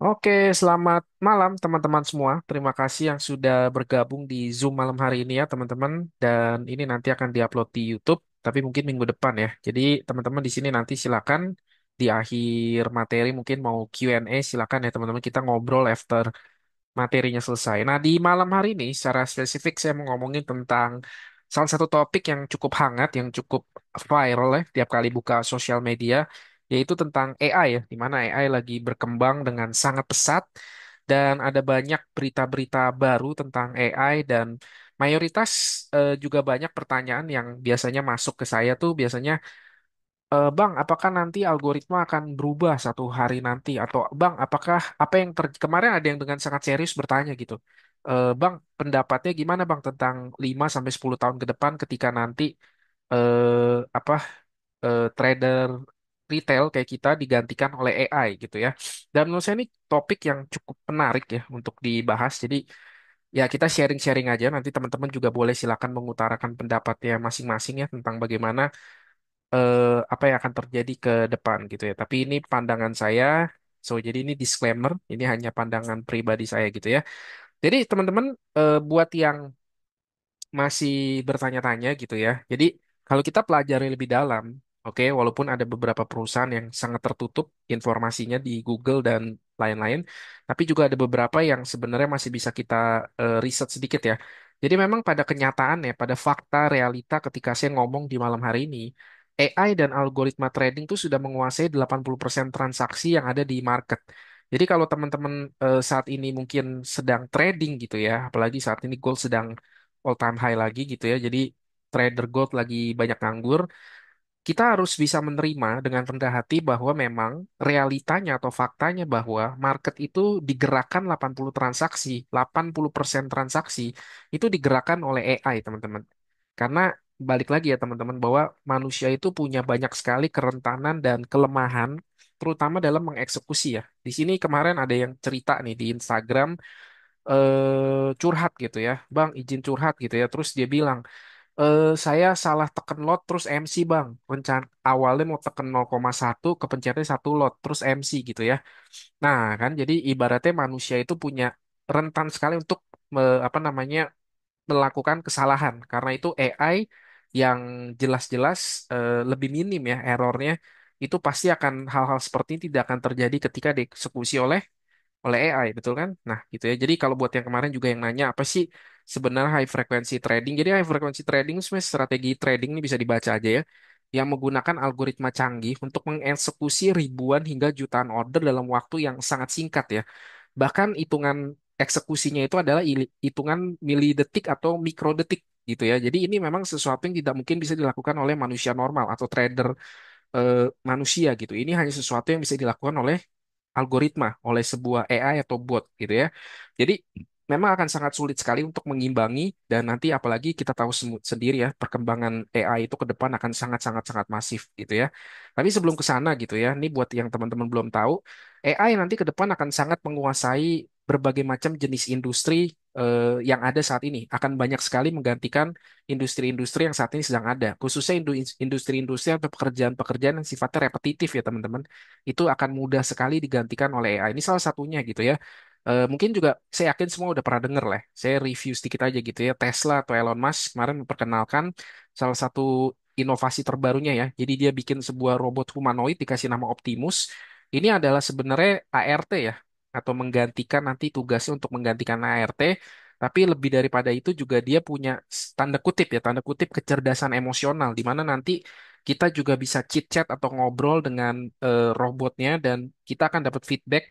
Oke, selamat malam teman-teman semua. Terima kasih yang sudah bergabung di Zoom malam hari ini ya teman-teman. Dan ini nanti akan diupload di YouTube, tapi mungkin minggu depan ya. Jadi teman-teman di sini nanti silakan di akhir materi mungkin mau Q&A silakan ya teman-teman kita ngobrol after materinya selesai. Nah, di malam hari ini secara spesifik saya mau ngomongin tentang salah satu topik yang cukup hangat, yang cukup viral ya tiap kali buka sosial media, yaitu tentang AI ya, di mana AI lagi berkembang dengan sangat pesat dan ada banyak berita-berita baru tentang AI dan mayoritas juga banyak pertanyaan yang biasanya masuk ke saya tuh biasanya Bang, apakah nanti algoritma akan berubah satu hari nanti? Atau Bang, apakah apa yang kemarin ada yang dengan sangat serius bertanya gitu. Bang, pendapatnya gimana Bang tentang 5 sampai 10 tahun ke depan ketika nanti apa trader retail kayak kita digantikan oleh AI gitu ya. Dan menurut saya ini topik yang cukup menarik ya untuk dibahas. Jadi ya kita sharing-sharing aja nanti teman-teman juga boleh silakan mengutarakan pendapatnya masing-masing ya tentang bagaimana apa yang akan terjadi ke depan gitu ya. Tapi ini pandangan saya. So, jadi ini disclaimer, ini hanya pandangan pribadi saya gitu ya. Jadi teman-teman buat yang masih bertanya-tanya gitu ya. Jadi kalau kita pelajari lebih dalam, oke, walaupun ada beberapa perusahaan yang sangat tertutup informasinya di Google dan lain-lain, tapi juga ada beberapa yang sebenarnya masih bisa kita riset sedikit ya. Jadi memang pada kenyataannya, pada fakta realita ketika saya ngomong di malam hari ini, AI dan algoritma trading itu sudah menguasai 80% transaksi yang ada di market. Jadi kalau teman-teman saat ini mungkin sedang trading gitu ya, apalagi saat ini gold sedang all time high lagi gitu ya. Jadi trader gold lagi banyak nganggur. Kita harus bisa menerima dengan rendah hati bahwa memang realitanya atau faktanya bahwa market itu digerakkan 80 transaksi, 80% transaksi itu digerakkan oleh AI, teman-teman. Karena balik lagi ya teman-teman bahwa manusia itu punya banyak sekali kerentanan dan kelemahan terutama dalam mengeksekusi ya. Di sini kemarin ada yang cerita nih di Instagram curhat gitu ya, Bang izin curhat gitu ya. Terus dia bilang, saya salah teken lot terus MC Bang. Awalnya mau teken 0,1 kepencetnya satu lot terus MC gitu ya. Nah kan jadi ibaratnya manusia itu punya rentan sekali untuk apa namanya melakukan kesalahan karena itu AI yang jelas-jelas lebih minim ya errornya itu pasti akan hal-hal seperti ini tidak akan terjadi ketika dieksekusi oleh AI, betul kan? Nah, gitu ya. Jadi kalau buat yang kemarin juga yang nanya apa sih sebenarnya high frequency trading? Jadi high frequency trading itu sebenarnya strategi trading ini bisa dibaca aja ya, yang menggunakan algoritma canggih untuk mengeksekusi ribuan hingga jutaan order dalam waktu yang sangat singkat ya. Bahkan hitungan eksekusinya itu adalah hitungan milidetik atau mikrodetik gitu ya. Jadi ini memang sesuatu yang tidak mungkin bisa dilakukan oleh manusia normal atau trader manusia gitu. Ini hanya sesuatu yang bisa dilakukan oleh algoritma oleh sebuah AI atau bot gitu ya. Jadi memang akan sangat sulit sekali untuk mengimbangi dan nanti apalagi kita tahu sendiri ya perkembangan AI itu ke depan akan sangat-sangat sangat masif gitu ya. Tapi sebelum ke sana gitu ya, ini buat yang teman-teman belum tahu, AI nanti ke depan akan sangat menguasai berbagai macam jenis industri yang ada saat ini. Akan banyak sekali menggantikan industri-industri yang saat ini sedang ada, khususnya industri-industri atau pekerjaan-pekerjaan yang sifatnya repetitif ya teman-teman itu akan mudah sekali digantikan oleh AI. Ini salah satunya gitu ya. Mungkin juga saya yakin semua udah pernah denger lah. Saya review sedikit aja gitu ya. Tesla atau Elon Musk kemarin memperkenalkan salah satu inovasi terbarunya ya. Jadi dia bikin sebuah robot humanoid dikasih nama Optimus. Ini adalah sebenarnya ART ya, atau menggantikan nanti tugasnya untuk menggantikan ART. Tapi lebih daripada itu juga dia punya tanda kutip ya, tanda kutip kecerdasan emosional, di mana nanti kita juga bisa chit chat atau ngobrol dengan robotnya dan kita akan dapat feedback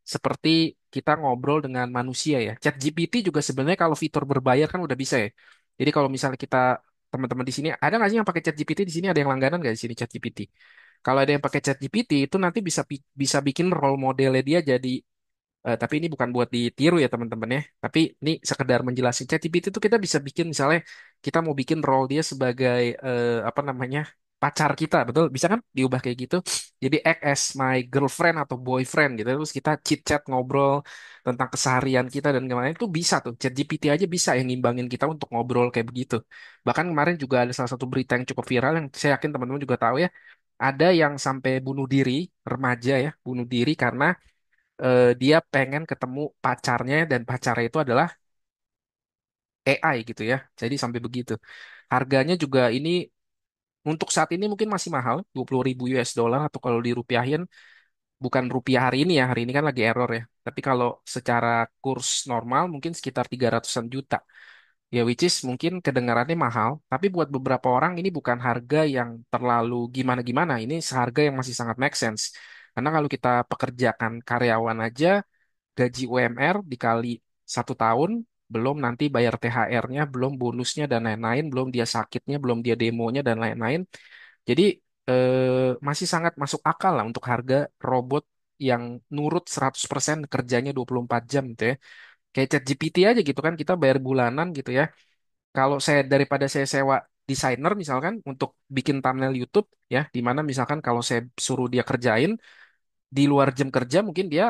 seperti kita ngobrol dengan manusia ya. Chat GPT juga sebenarnya kalau fitur berbayar kan udah bisa ya. Jadi kalau misalnya kita teman-teman di sini ada nggak sih yang pakai Chat GPT di sini ada yang langganan nggak di sini Chat GPT? Kalau ada yang pakai Chat GPT itu nanti bisa bisa bikin role modelnya dia jadi tapi ini bukan buat ditiru ya teman-teman ya. Tapi ini sekedar menjelaskan ChatGPT itu kita bisa bikin misalnya kita mau bikin role dia sebagai apa namanya pacar kita, betul? Bisa kan diubah kayak gitu. Jadi act as my girlfriend atau boyfriend gitu. Terus kita chit chat ngobrol tentang keseharian kita dan gimana itu bisa tuh. ChatGPT aja bisa yang ngimbangin kita untuk ngobrol kayak begitu. Bahkan kemarin juga ada salah satu berita yang cukup viral yang saya yakin teman-teman juga tahu ya. Ada yang sampai bunuh diri, remaja ya, bunuh diri karena Dia pengen ketemu pacarnya dan pacarnya itu adalah AI gitu ya. Jadi sampai begitu. Harganya juga ini untuk saat ini mungkin masih mahal, 20.000 US dollar atau kalau dirupiahin bukan rupiah hari ini ya, hari ini kan lagi error ya. Tapi kalau secara kurs normal mungkin sekitar 300-an juta. Ya which is mungkin kedengarannya mahal, tapi buat beberapa orang ini bukan harga yang terlalu gimana-gimana. Ini seharga yang masih sangat make sense. Karena kalau kita pekerjakan karyawan aja, gaji UMR dikali 1 tahun, belum nanti bayar THR-nya, belum bonusnya dan lain-lain, belum dia sakitnya, belum dia demonya dan lain-lain. Jadi masih sangat masuk akal lah untuk harga robot yang nurut 100% kerjanya 24 jam gitu ya. Kayak ChatGPT aja gitu kan, kita bayar bulanan gitu ya. Kalau saya daripada saya sewa desainer misalkan untuk bikin thumbnail YouTube ya, di mana misalkan kalau saya suruh dia kerjain di luar jam kerja mungkin dia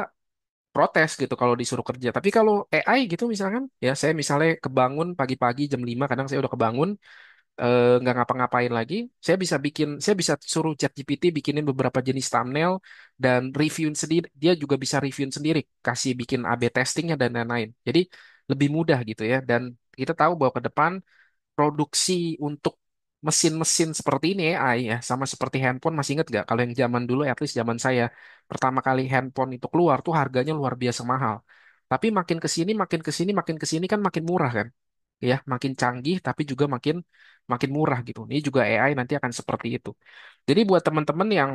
protes gitu kalau disuruh kerja. Tapi kalau AI gitu misalkan, ya saya misalnya kebangun pagi-pagi jam 5 kadang saya udah kebangun, nggak ngapa-ngapain lagi, saya bisa suruh ChatGPT bikinin beberapa jenis thumbnail dan reviewin sendiri. Dia juga bisa reviewin sendiri, kasih bikin A/B testingnya dan lain-lain. Jadi lebih mudah gitu ya. Dan kita tahu bahwa ke depan produksi untuk mesin-mesin seperti ini AI ya, sama seperti handphone masih inget gak? Kalau yang zaman dulu, at least zaman saya, pertama kali handphone itu keluar tuh harganya luar biasa mahal. Tapi makin ke sini, makin ke sini, makin ke sini kan makin murah kan? Ya, makin canggih tapi juga makin makin murah gitu. Ini juga AI nanti akan seperti itu. Jadi buat teman-teman yang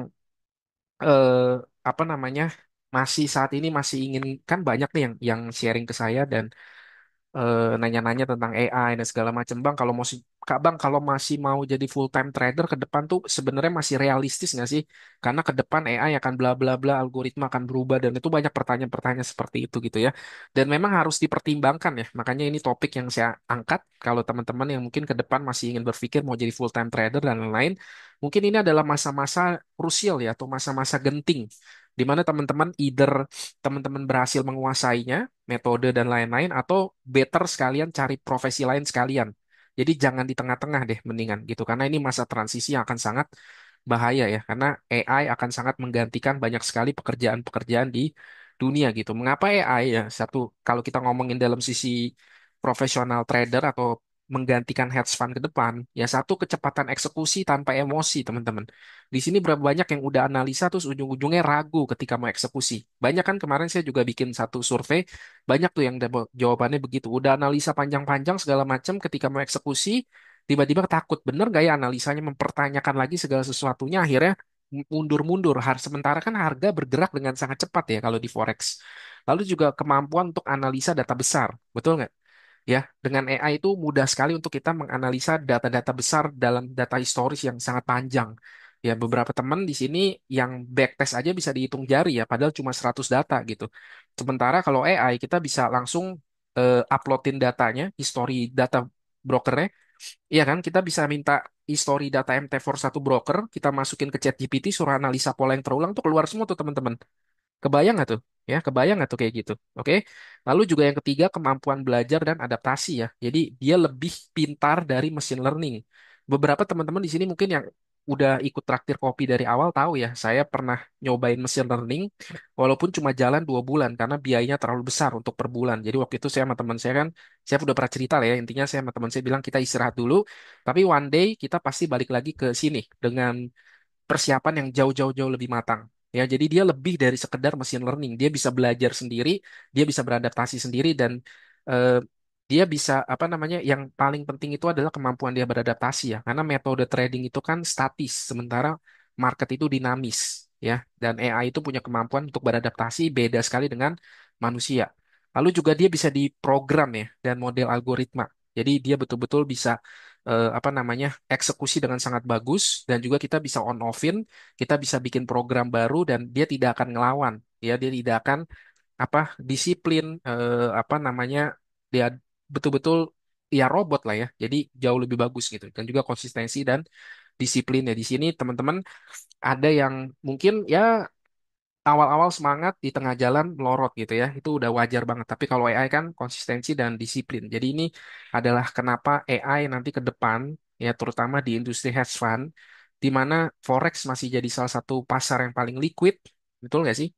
eh, apa namanya masih saat ini masih ingin kan banyak nih yang sharing ke saya dan nanya-nanya tentang AI dan segala macam. Bang, kalau mau Kak Bang, kalau masih mau jadi full time trader ke depan tuh sebenarnya masih realistis nggak sih? Karena ke depan AI akan bla bla bla, algoritma akan berubah dan itu banyak pertanyaan-pertanyaan seperti itu gitu ya. Dan memang harus dipertimbangkan ya. Makanya ini topik yang saya angkat kalau teman-teman yang mungkin ke depan masih ingin berpikir mau jadi full time trader dan lain-lain, mungkin ini adalah masa-masa krusial ya atau masa-masa genting di mana teman-teman either teman-teman berhasil menguasainya metode dan lain-lain atau better sekalian cari profesi lain sekalian. Jadi jangan di tengah-tengah deh mendingan gitu karena ini masa transisi yang akan sangat bahaya ya karena AI akan sangat menggantikan banyak sekali pekerjaan-pekerjaan di dunia gitu. Mengapa AI ya? Satu, kalau kita ngomongin dalam sisi profesional trader atau menggantikan hedge fund ke depan, ya satu kecepatan eksekusi tanpa emosi, teman-teman. Di sini berapa banyak yang udah analisa terus ujung-ujungnya ragu ketika mau eksekusi. Banyak kan kemarin saya juga bikin satu survei, banyak tuh yang jawabannya begitu. Udah analisa panjang-panjang segala macam ketika mau eksekusi, tiba-tiba takut bener gak ya analisanya mempertanyakan lagi segala sesuatunya akhirnya mundur-mundur. Sementara kan harga bergerak dengan sangat cepat ya kalau di forex. Lalu juga kemampuan untuk analisa data besar, betul nggak? Ya, dengan AI itu mudah sekali untuk kita menganalisa data-data besar dalam data historis yang sangat panjang. Ya, beberapa teman di sini yang backtest aja bisa dihitung jari ya, padahal cuma 100 data gitu. Sementara kalau AI kita bisa langsung uploadin datanya, history data brokernya, iya kan? Kita bisa minta history data MT4 satu broker, kita masukin ke ChatGPT, suruh analisa pola yang terulang tuh keluar semua tuh teman-teman. Kebayang nggak tuh? Ya, kebayang nggak tuh kayak gitu? Oke. Lalu juga yang ketiga, kemampuan belajar dan adaptasi ya. Jadi dia lebih pintar dari machine learning. Beberapa teman-teman di sini mungkin yang udah ikut traktir kopi dari awal tahu ya, saya pernah nyobain machine learning walaupun cuma jalan 2 bulan karena biayanya terlalu besar untuk per bulan. Jadi waktu itu saya sama teman saya kan, saya udah pernah cerita lah ya, intinya saya sama teman saya bilang kita istirahat dulu, tapi one day kita pasti balik lagi ke sini dengan persiapan yang jauh-jauh lebih matang. Ya, jadi dia lebih dari sekedar machine learning. Dia bisa belajar sendiri, dia bisa beradaptasi sendiri dan eh, dia bisa apa namanya? Yang paling penting itu adalah kemampuan dia beradaptasi ya. Karena metode trading itu kan statis, sementara market itu dinamis ya. Dan AI itu punya kemampuan untuk beradaptasi beda sekali dengan manusia. Lalu juga dia bisa diprogram ya dan model algoritma. Jadi dia betul-betul bisa apa namanya eksekusi dengan sangat bagus dan juga kita bisa on offin, kita bisa bikin program baru dan dia tidak akan ngelawan, ya dia tidak akan apa disiplin apa namanya dia betul-betul ya robot lah ya, jadi jauh lebih bagus gitu dan juga konsistensi dan disiplin ya di sini teman-teman ada yang mungkin ya awal-awal semangat di tengah jalan melorot gitu ya. Itu udah wajar banget. Tapi kalau AI kan konsistensi dan disiplin. Jadi ini adalah kenapa AI nanti ke depan ya terutama di industri hedge fund di mana forex masih jadi salah satu pasar yang paling liquid Betul nggak sih?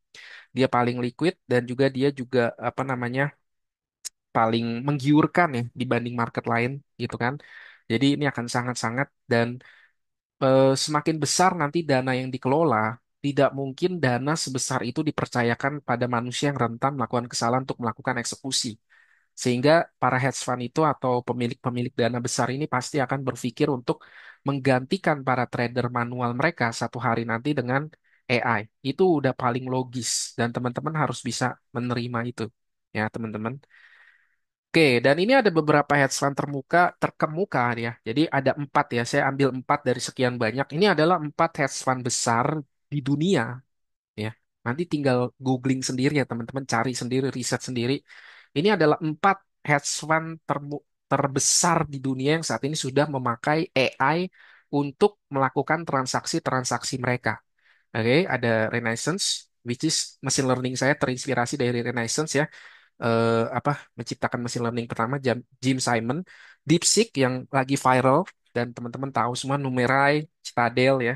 Dia paling liquid dan juga dia juga apa namanya paling menggiurkan ya dibanding market lain gitu kan. Jadi ini akan sangat-sangat dan semakin besar nanti dana yang dikelola, tidak mungkin dana sebesar itu dipercayakan pada manusia yang rentan melakukan kesalahan untuk melakukan eksekusi. Sehingga para hedge fund itu atau pemilik-pemilik dana besar ini pasti akan berpikir untuk menggantikan para trader manual mereka satu hari nanti dengan AI. Itu udah paling logis dan teman-teman harus bisa menerima itu. Ya, teman-teman. Oke, dan ini ada beberapa hedge fund terkemuka ya. Jadi ada 4 ya. Saya ambil 4 dari sekian banyak. Ini adalah 4 hedge fund besar di dunia ya. Nanti tinggal googling sendiri ya teman-teman, cari sendiri, riset sendiri. Ini adalah 4 hedge fund terbesar di dunia yang saat ini sudah memakai AI untuk melakukan transaksi-transaksi mereka. Oke, ada Renaissance, which is machine learning saya terinspirasi dari Renaissance ya, apa menciptakan mesin learning pertama Jim Simon, DeepSeek yang lagi viral dan teman-teman tahu semua Numerai, Citadel ya.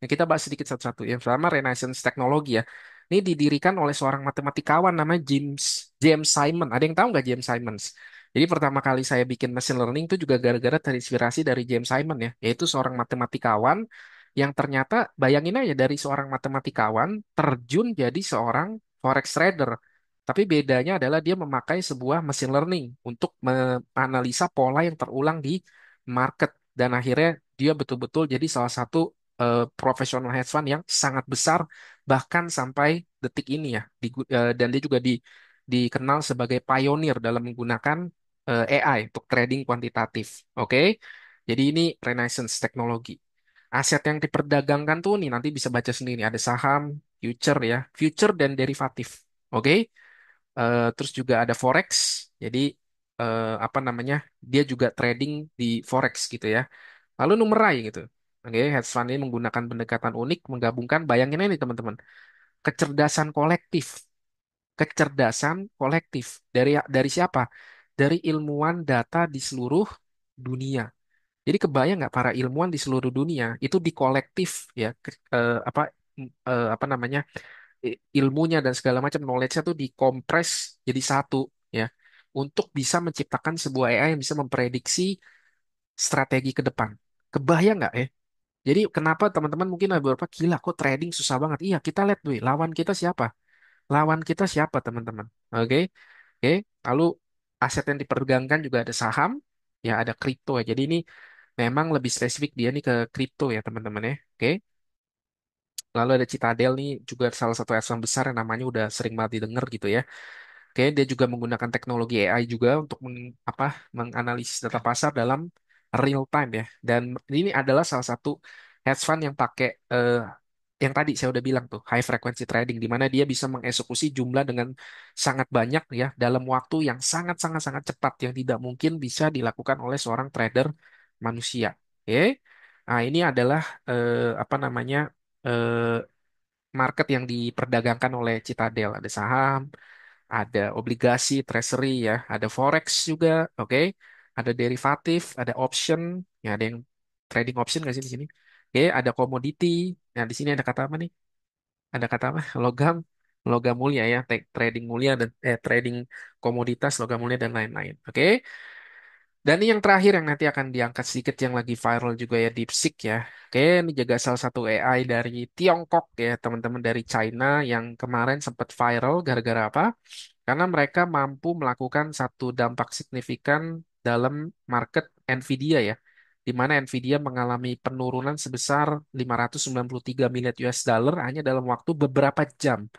Yang kita bahas sedikit satu-satu. Yang pertama Renaissance Teknologi ya. Ini didirikan oleh seorang matematikawan namanya James Simon. Ada yang tahu nggak James Simons? Jadi pertama kali saya bikin machine learning itu juga gara-gara terinspirasi dari James Simon ya, yaitu seorang matematikawan yang ternyata bayangin aja dari seorang matematikawan terjun jadi seorang forex trader. Tapi bedanya adalah dia memakai sebuah machine learning untuk menganalisa pola yang terulang di market dan akhirnya dia betul-betul jadi salah satu profesional hedge fund yang sangat besar bahkan sampai detik ini ya. Dan dia juga dikenal sebagai pionir dalam menggunakan AI untuk trading kuantitatif. Oke. Jadi ini Renaissance teknologi. Aset yang diperdagangkan tuh nih nanti bisa baca sendiri. Ada saham, future ya, future dan derivatif. Oke. Terus juga ada forex. Jadi apa namanya? Dia juga trading di forex gitu ya. Lalu numerai gitu. Oke, hedge fund ini menggunakan pendekatan unik menggabungkan bayangin ini teman-teman. Kecerdasan kolektif. Kecerdasan kolektif dari siapa? Dari ilmuwan data di seluruh dunia. Jadi kebayang nggak para ilmuwan di seluruh dunia itu dikolektif ya apa namanya ilmunya dan segala macam knowledge-nya tuh dikompres jadi satu ya untuk bisa menciptakan sebuah AI yang bisa memprediksi strategi ke depan. Kebayang nggak ya? Jadi kenapa teman-teman mungkin ada beberapa gila kok trading susah banget? Iya kita lihat dulu lawan kita siapa? Lawan kita siapa teman-teman? Oke, oke. Lalu aset yang diperdagangkan juga ada saham, ya ada kripto ya. Jadi ini memang lebih spesifik dia nih ke kripto ya teman-teman ya. Oke. Lalu ada Citadel nih juga salah satu aset besar yang namanya udah sering banget didengar gitu ya. Oke, dia juga menggunakan teknologi AI juga untuk menganalisis data pasar dalam real time ya. Dan ini adalah salah satu hedge fund yang pakai yang tadi saya udah bilang tuh high frequency trading di mana dia bisa mengeksekusi jumlah dengan sangat banyak ya dalam waktu yang sangat sangat sangat cepat yang tidak mungkin bisa dilakukan oleh seorang trader manusia. Oke. Nah, ini adalah apa namanya eh, market yang diperdagangkan oleh Citadel. Ada saham, ada obligasi, treasury ya, ada forex juga, oke, ada derivatif, ada option, ya ada yang trading option nggak sih di sini? Oke, ada komoditi. Nah, di sini ada kata apa nih? Ada kata apa? Logam, logam mulia ya, trading mulia dan trading komoditas, logam mulia dan lain-lain. Oke. Dan ini yang terakhir yang nanti akan diangkat sedikit yang lagi viral juga ya DeepSeek ya. Oke, ini juga salah satu AI dari Tiongkok ya, teman-teman dari China yang kemarin sempat viral gara-gara apa? Karena mereka mampu melakukan satu dampak signifikan dalam market Nvidia ya, di mana Nvidia mengalami penurunan sebesar 593 miliar US dollar hanya dalam waktu beberapa jam.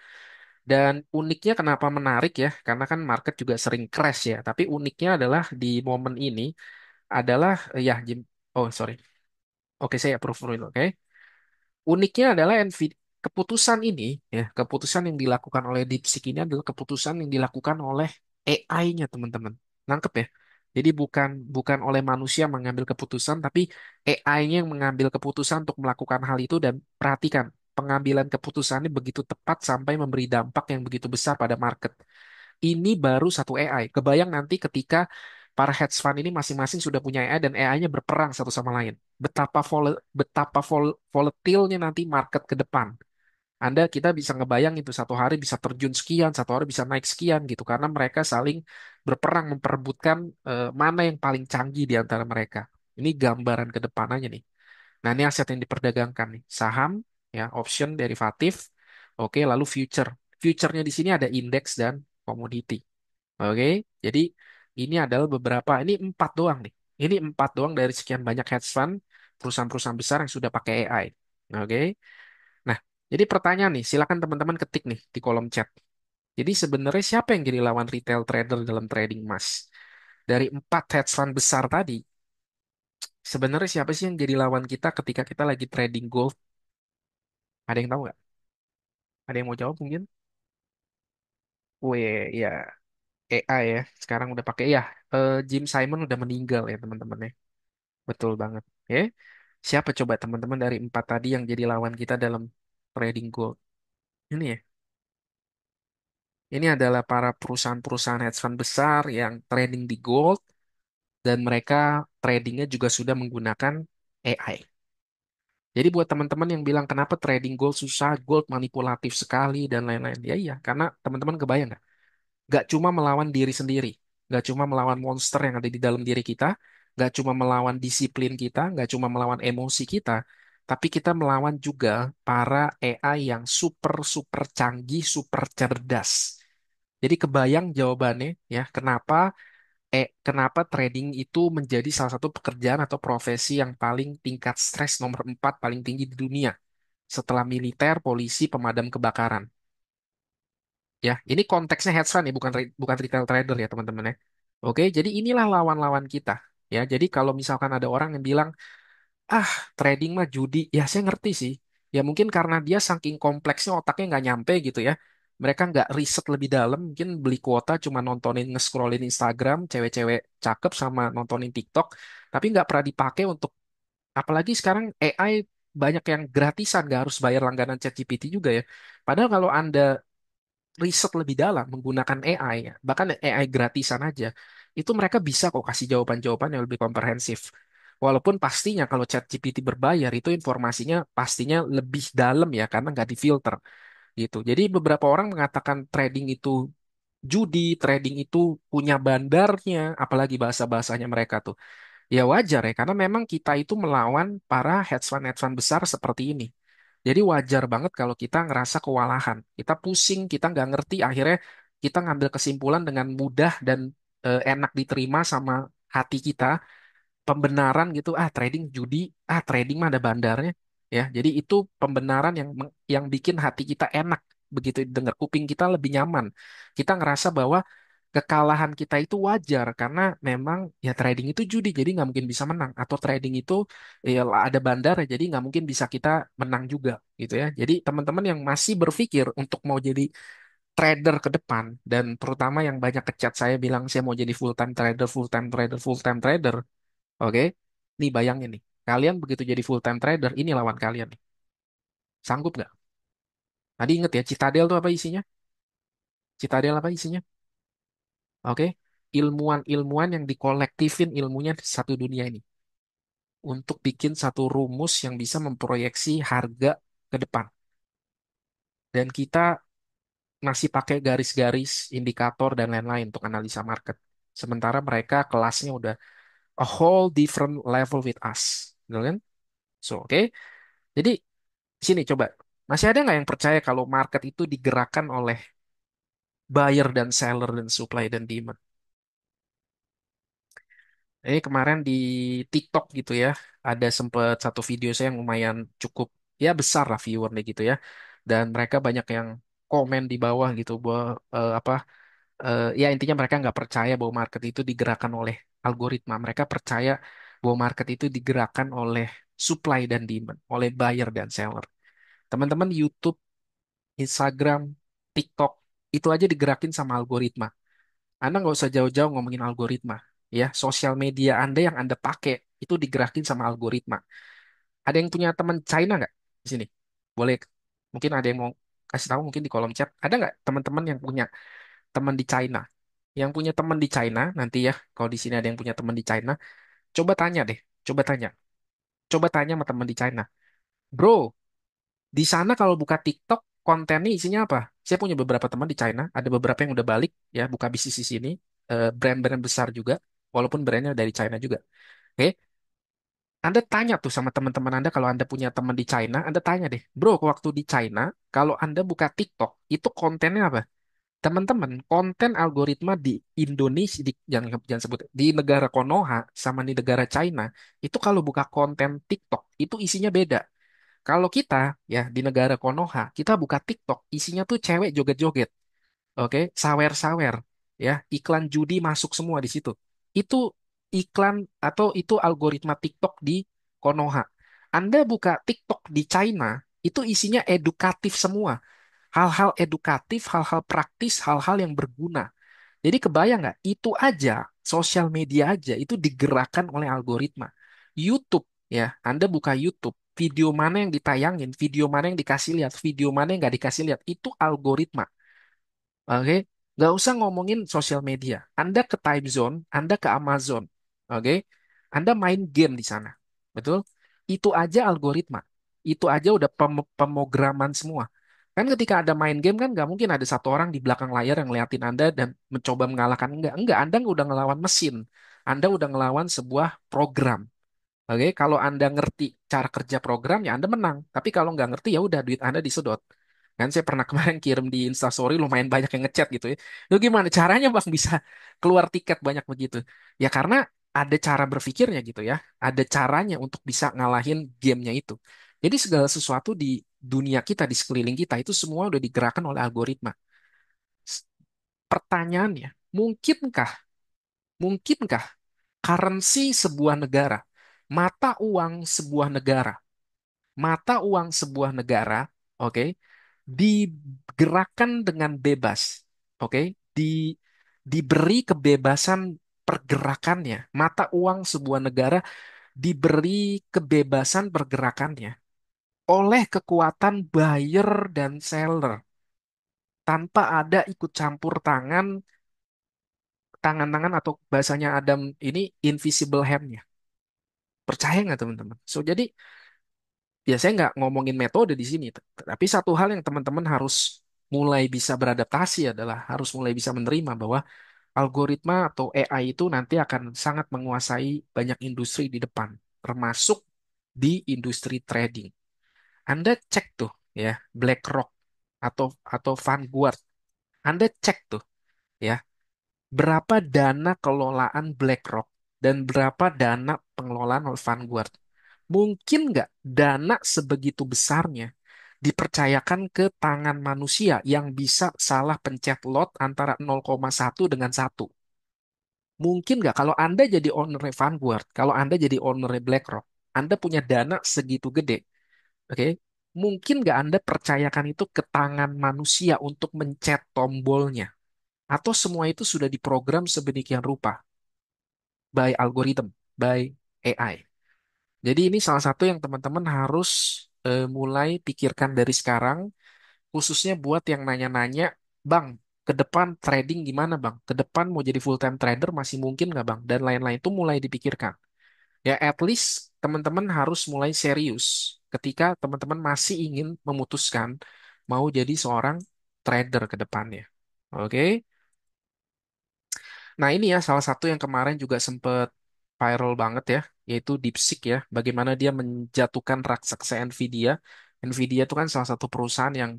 Dan uniknya kenapa menarik ya, karena kan market juga sering crash ya, tapi uniknya adalah di momen ini adalah ya Jim, oh sorry, oke saya approve dulu, oke. Uniknya adalah keputusan ini, ya, keputusan yang dilakukan oleh DeepSeek ini adalah keputusan yang dilakukan oleh AI-nya, teman-teman. Nangkep ya? Jadi bukan bukan oleh manusia mengambil keputusan, tapi AI-nya yang mengambil keputusan untuk melakukan hal itu dan perhatikan, pengambilan keputusannya begitu tepat sampai memberi dampak yang begitu besar pada market. Ini baru satu AI. Kebayang nanti ketika para hedge fund ini masing-masing sudah punya AI dan AI-nya berperang satu sama lain. Betapa volatilnya nanti market ke depan. Kita bisa ngebayang itu satu hari bisa terjun sekian, satu hari bisa naik sekian gitu karena mereka saling berperang memperebutkan mana yang paling canggih di antara mereka. Ini gambaran ke depan aja nih. Nah, ini aset yang diperdagangkan nih. Saham, ya, option, derivatif. Oke, lalu future. Future-nya di sini ada indeks dan komoditi. Oke, jadi ini adalah ini empat doang nih. Ini empat doang dari sekian banyak hedge fund, perusahaan-perusahaan besar yang sudah pakai AI. Oke, nah, jadi pertanyaan nih, silakan teman-teman ketik nih di kolom chat. Jadi sebenarnya siapa yang jadi lawan retail trader dalam trading emas? Dari empat hedge fund besar tadi, sebenarnya siapa sih yang jadi lawan kita ketika kita lagi trading gold? Ada yang tahu nggak? Ada yang mau jawab mungkin? Wih, ya AI ya. Sekarang udah pakai ya. Jim Simon udah meninggal ya teman-teman ya. Betul banget. Ya. Siapa coba teman-teman dari empat tadi yang jadi lawan kita dalam trading gold? Ini ya. Ini adalah para perusahaan-perusahaan hedge fund besar yang trading di gold dan mereka tradingnya juga sudah menggunakan AI. Jadi buat teman-teman yang bilang kenapa trading gold susah, gold manipulatif sekali dan lain-lain. Ya iya, karena teman-teman kebayang nggak? Nggak cuma melawan diri sendiri, nggak cuma melawan monster yang ada di dalam diri kita, nggak cuma melawan disiplin kita, nggak cuma melawan emosi kita, tapi kita melawan juga para AI yang super super canggih, super cerdas. Jadi kebayang jawabannya ya, kenapa trading itu menjadi salah satu pekerjaan atau profesi yang paling tingkat stres nomor 4 paling tinggi di dunia setelah militer, polisi, pemadam kebakaran. Ya, ini konteksnya hedge fund ya, bukan retail trader ya teman-teman ya. Oke, jadi inilah lawan-lawan kita. Ya, jadi kalau misalkan ada orang yang bilang, ah, trading mah judi, ya saya ngerti sih. Ya mungkin karena dia saking kompleksnya otaknya nggak nyampe gitu ya. Mereka nggak riset lebih dalam, mungkin beli kuota cuma nontonin nge-scrollin Instagram, cewek-cewek cakep sama nontonin TikTok, tapi nggak pernah dipakai untuk, apalagi sekarang AI banyak yang gratisan, nggak harus bayar langganan ChatGPT juga ya. Padahal kalau Anda riset lebih dalam menggunakan AI, ya, bahkan AI gratisan aja, itu mereka bisa kok kasih jawaban-jawaban yang lebih komprehensif. Walaupun pastinya kalau ChatGPT berbayar itu informasinya pastinya lebih dalam ya karena nggak difilter gitu. Jadi beberapa orang mengatakan trading itu judi, trading itu punya bandarnya, apalagi bahasa-bahasanya mereka tuh. Ya wajar ya, karena memang kita itu melawan para hedge fund besar seperti ini. Jadi wajar banget kalau kita ngerasa kewalahan. Kita pusing, kita nggak ngerti, akhirnya kita ngambil kesimpulan dengan mudah dan enak diterima sama hati kita, pembenaran gitu, ah trading judi, ah trading mah ada bandarnya. Ya, jadi itu pembenaran yang bikin hati kita enak. Begitu dengar kuping kita lebih nyaman. Kita ngerasa bahwa kekalahan kita itu wajar karena memang ya trading itu judi jadi nggak mungkin bisa menang atau trading itu ya ada bandar jadi nggak mungkin bisa kita menang juga gitu ya. Jadi teman-teman yang masih berpikir untuk mau jadi trader ke depan dan terutama yang banyak ke chat saya bilang saya mau jadi full time trader, full time trader, full time trader. Oke. Nih bayangin nih. Kalian begitu jadi full time trader, ini lawan kalian nih. Sanggup nggak? Tadi inget ya, Citadel tuh apa isinya? Citadel apa isinya? Oke. Ilmuwan-ilmuwan yang dikolektifin ilmunya di satu dunia ini untuk bikin satu rumus yang bisa memproyeksi harga ke depan. Dan kita masih pakai garis-garis, indikator, dan lain-lain untuk analisa market. Sementara mereka kelasnya udah a whole different level with us. Betul kan? So, oke. Jadi, sini coba. Masih ada nggak yang percaya kalau market itu digerakkan oleh buyer dan seller dan supply dan demand? Ini kemarin di TikTok gitu ya, ada sempet satu video saya yang lumayan cukup ya besar lah viewernya gitu ya. Dan mereka banyak yang komen di bawah gitu bahwa ya intinya mereka nggak percaya bahwa market itu digerakkan oleh algoritma. Mereka percaya bahwa market itu digerakkan oleh supply dan demand, oleh buyer dan seller. Teman-teman YouTube, Instagram, TikTok itu aja digerakin sama algoritma. Anda nggak usah jauh-jauh ngomongin algoritma. Ya, sosial media Anda yang Anda pakai itu digerakin sama algoritma. Ada yang punya teman China nggak di sini? Boleh, mungkin ada yang mau kasih tahu mungkin di kolom chat. Ada nggak teman-teman yang punya teman di China? Yang punya teman di China nanti ya, kalau di sini ada yang punya teman di China, coba tanya deh, coba tanya, coba tanya sama teman di China. Bro, di sana kalau buka TikTok kontennya isinya apa? Saya punya beberapa teman di China, ada beberapa yang udah balik ya buka bisnis di sini, brand-brand besar juga, walaupun brandnya dari China juga. Oke, Anda tanya tuh sama teman-teman Anda kalau Anda punya teman di China, Anda tanya deh, bro, waktu di China, kalau Anda buka TikTok, itu kontennya apa? Teman-teman, konten algoritma di Indonesia, jangan sebut, di negara Konoha sama di negara China, itu kalau buka konten TikTok, itu isinya beda. Kalau kita, ya, di negara Konoha, kita buka TikTok, isinya tuh cewek joget-joget. Oke, sawer-sawer, ya, iklan judi masuk semua di situ. Itu iklan atau itu algoritma TikTok di Konoha. Anda buka TikTok di China, itu isinya edukatif semua. Hal-hal edukatif, hal-hal praktis, hal-hal yang berguna. Jadi kebayang nggak? Itu aja, sosial media aja, itu digerakkan oleh algoritma. YouTube, ya, Anda buka YouTube, video mana yang ditayangin, video mana yang dikasih lihat, video mana yang nggak dikasih lihat, itu algoritma. Oke, nggak usah ngomongin sosial media. Anda ke time zone, Anda ke Amazon, oke, Anda main game di sana, betul? Itu aja algoritma, itu aja udah pemrograman semua. Kan ketika ada main game kan nggak mungkin ada satu orang di belakang layar yang ngeliatin Anda dan mencoba mengalahkan enggak. Anda udah ngelawan mesin, Anda udah ngelawan sebuah program. Oke, kalau Anda ngerti cara kerja program, ya Anda menang. Tapi kalau nggak ngerti, ya udah duit Anda disedot. Kan saya pernah kemarin kirim di Instastory lumayan banyak yang ngechat gitu ya. Lu gimana caranya Bang bisa keluar tiket banyak begitu? Ya karena ada cara berpikirnya gitu ya. Ada caranya untuk bisa ngalahin gamenya itu. Jadi segala sesuatu di dunia kita, di sekeliling kita, itu semua udah digerakkan oleh algoritma. S- Pertanyaannya, mungkinkah currency sebuah negara, mata uang sebuah negara, mata uang sebuah negara, oke, digerakkan dengan bebas, oke, di diberi kebebasan pergerakannya. Mata uang sebuah negara diberi kebebasan pergerakannya oleh kekuatan buyer dan seller tanpa ada ikut campur tangan-tangan atau bahasanya Adam ini invisible hand-nya. Percaya nggak teman-teman? So jadi ya saya nggak ngomongin metode di sini, tapi satu hal yang teman-teman harus mulai bisa beradaptasi adalah harus mulai bisa menerima bahwa algoritma atau AI itu nanti akan sangat menguasai banyak industri di depan, termasuk di industri trading. Anda cek tuh ya BlackRock atau Vanguard. Anda cek tuh ya berapa dana kelolaan BlackRock dan berapa dana pengelolaan oleh Vanguard. Mungkin nggak dana sebegitu besarnya dipercayakan ke tangan manusia yang bisa salah pencet lot antara 0,1 dengan 1. Mungkin nggak kalau Anda jadi owner Vanguard, kalau Anda jadi owner BlackRock, Anda punya dana segitu gede, oke? Mungkin nggak Anda percayakan itu ke tangan manusia untuk mencet tombolnya? Atau semua itu sudah diprogram sedemikian rupa by algorithm, by AI? Jadi ini salah satu yang teman-teman harus mulai pikirkan dari sekarang, khususnya buat yang nanya-nanya, Bang, ke depan trading gimana Bang? Ke depan mau jadi full time trader masih mungkin nggak Bang? Dan lain-lain itu mulai dipikirkan. Ya at least teman-teman harus mulai serius ketika teman-teman masih ingin memutuskan mau jadi seorang trader ke depannya. Oke? Nah, ini ya salah satu yang kemarin juga sempat viral banget ya, yaitu DeepSeek ya. Bagaimana dia menjatuhkan raksasa Nvidia. Nvidia itu kan salah satu perusahaan yang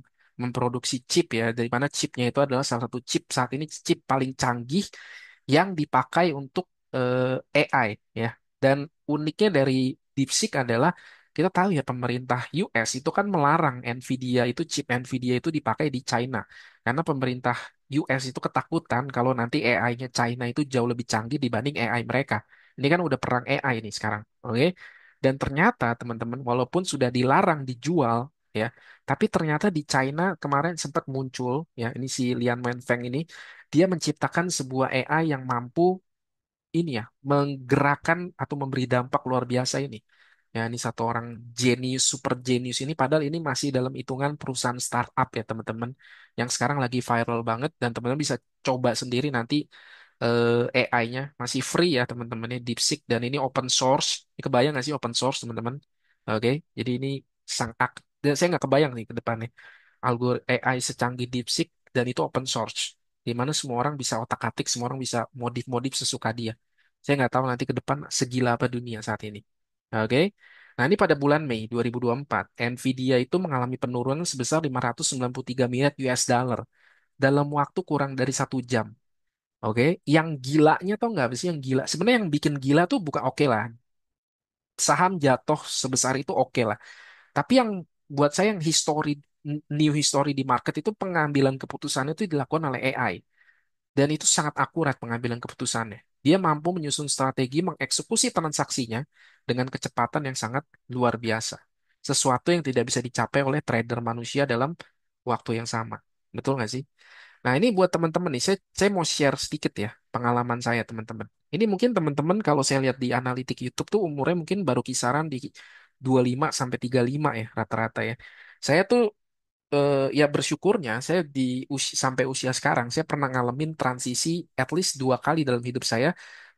memproduksi chip ya, dari mana chipnya itu adalah salah satu chip saat ini chip paling canggih yang dipakai untuk AI ya. Dan uniknya dari DeepSeek adalah kita tahu ya pemerintah US itu kan melarang Nvidia itu chip Nvidia itu dipakai di China karena pemerintah US itu ketakutan kalau nanti AI-nya China itu jauh lebih canggih dibanding AI mereka. Ini kan udah perang AI nih sekarang, oke? Dan ternyata teman-teman walaupun sudah dilarang dijual ya, tapi ternyata di China kemarin sempat muncul ya ini si Lian Wenfeng ini dia menciptakan sebuah AI yang mampu ini ya menggerakkan atau memberi dampak luar biasa ini. Ya, ini satu orang jenius, super jenius ini padahal ini masih dalam hitungan perusahaan startup ya teman-teman yang sekarang lagi viral banget dan teman-teman bisa coba sendiri nanti AI-nya masih free ya teman-teman ini DeepSeek dan ini open source. Ini kebayang nggak sih open source teman-teman? Oke, jadi ini dan saya nggak kebayang nih ke depannya. AI secanggih DeepSeek dan itu open source, di mana semua orang bisa otak-atik, semua orang bisa modif-modif sesuka dia. Saya nggak tahu nanti ke depan segila apa dunia saat ini. Oke. Nah, ini pada bulan Mei 2024, Nvidia itu mengalami penurunan sebesar 593 miliar US dollar dalam waktu kurang dari 1 jam. Oke, yang gilanya tau nggak apa sih yang gila? Sebenarnya yang bikin gila tuh bukan oke lah, saham jatuh sebesar itu oke lah. Tapi yang buat saya yang new history di market itu pengambilan keputusan itu dilakukan oleh AI. Dan itu sangat akurat pengambilan keputusannya. Dia mampu menyusun strategi mengeksekusi transaksinya dengan kecepatan yang sangat luar biasa. Sesuatu yang tidak bisa dicapai oleh trader manusia dalam waktu yang sama. Betul nggak sih? Nah, ini buat teman-teman nih, saya mau share sedikit ya pengalaman saya teman-teman. Ini mungkin teman-teman kalau saya lihat di analitik YouTube tuh umurnya mungkin baru kisaran di 25 sampai 35 ya rata-rata ya. Saya tuh ya bersyukurnya saya sampai usia sekarang saya pernah ngalamin transisi at least 2 kali dalam hidup saya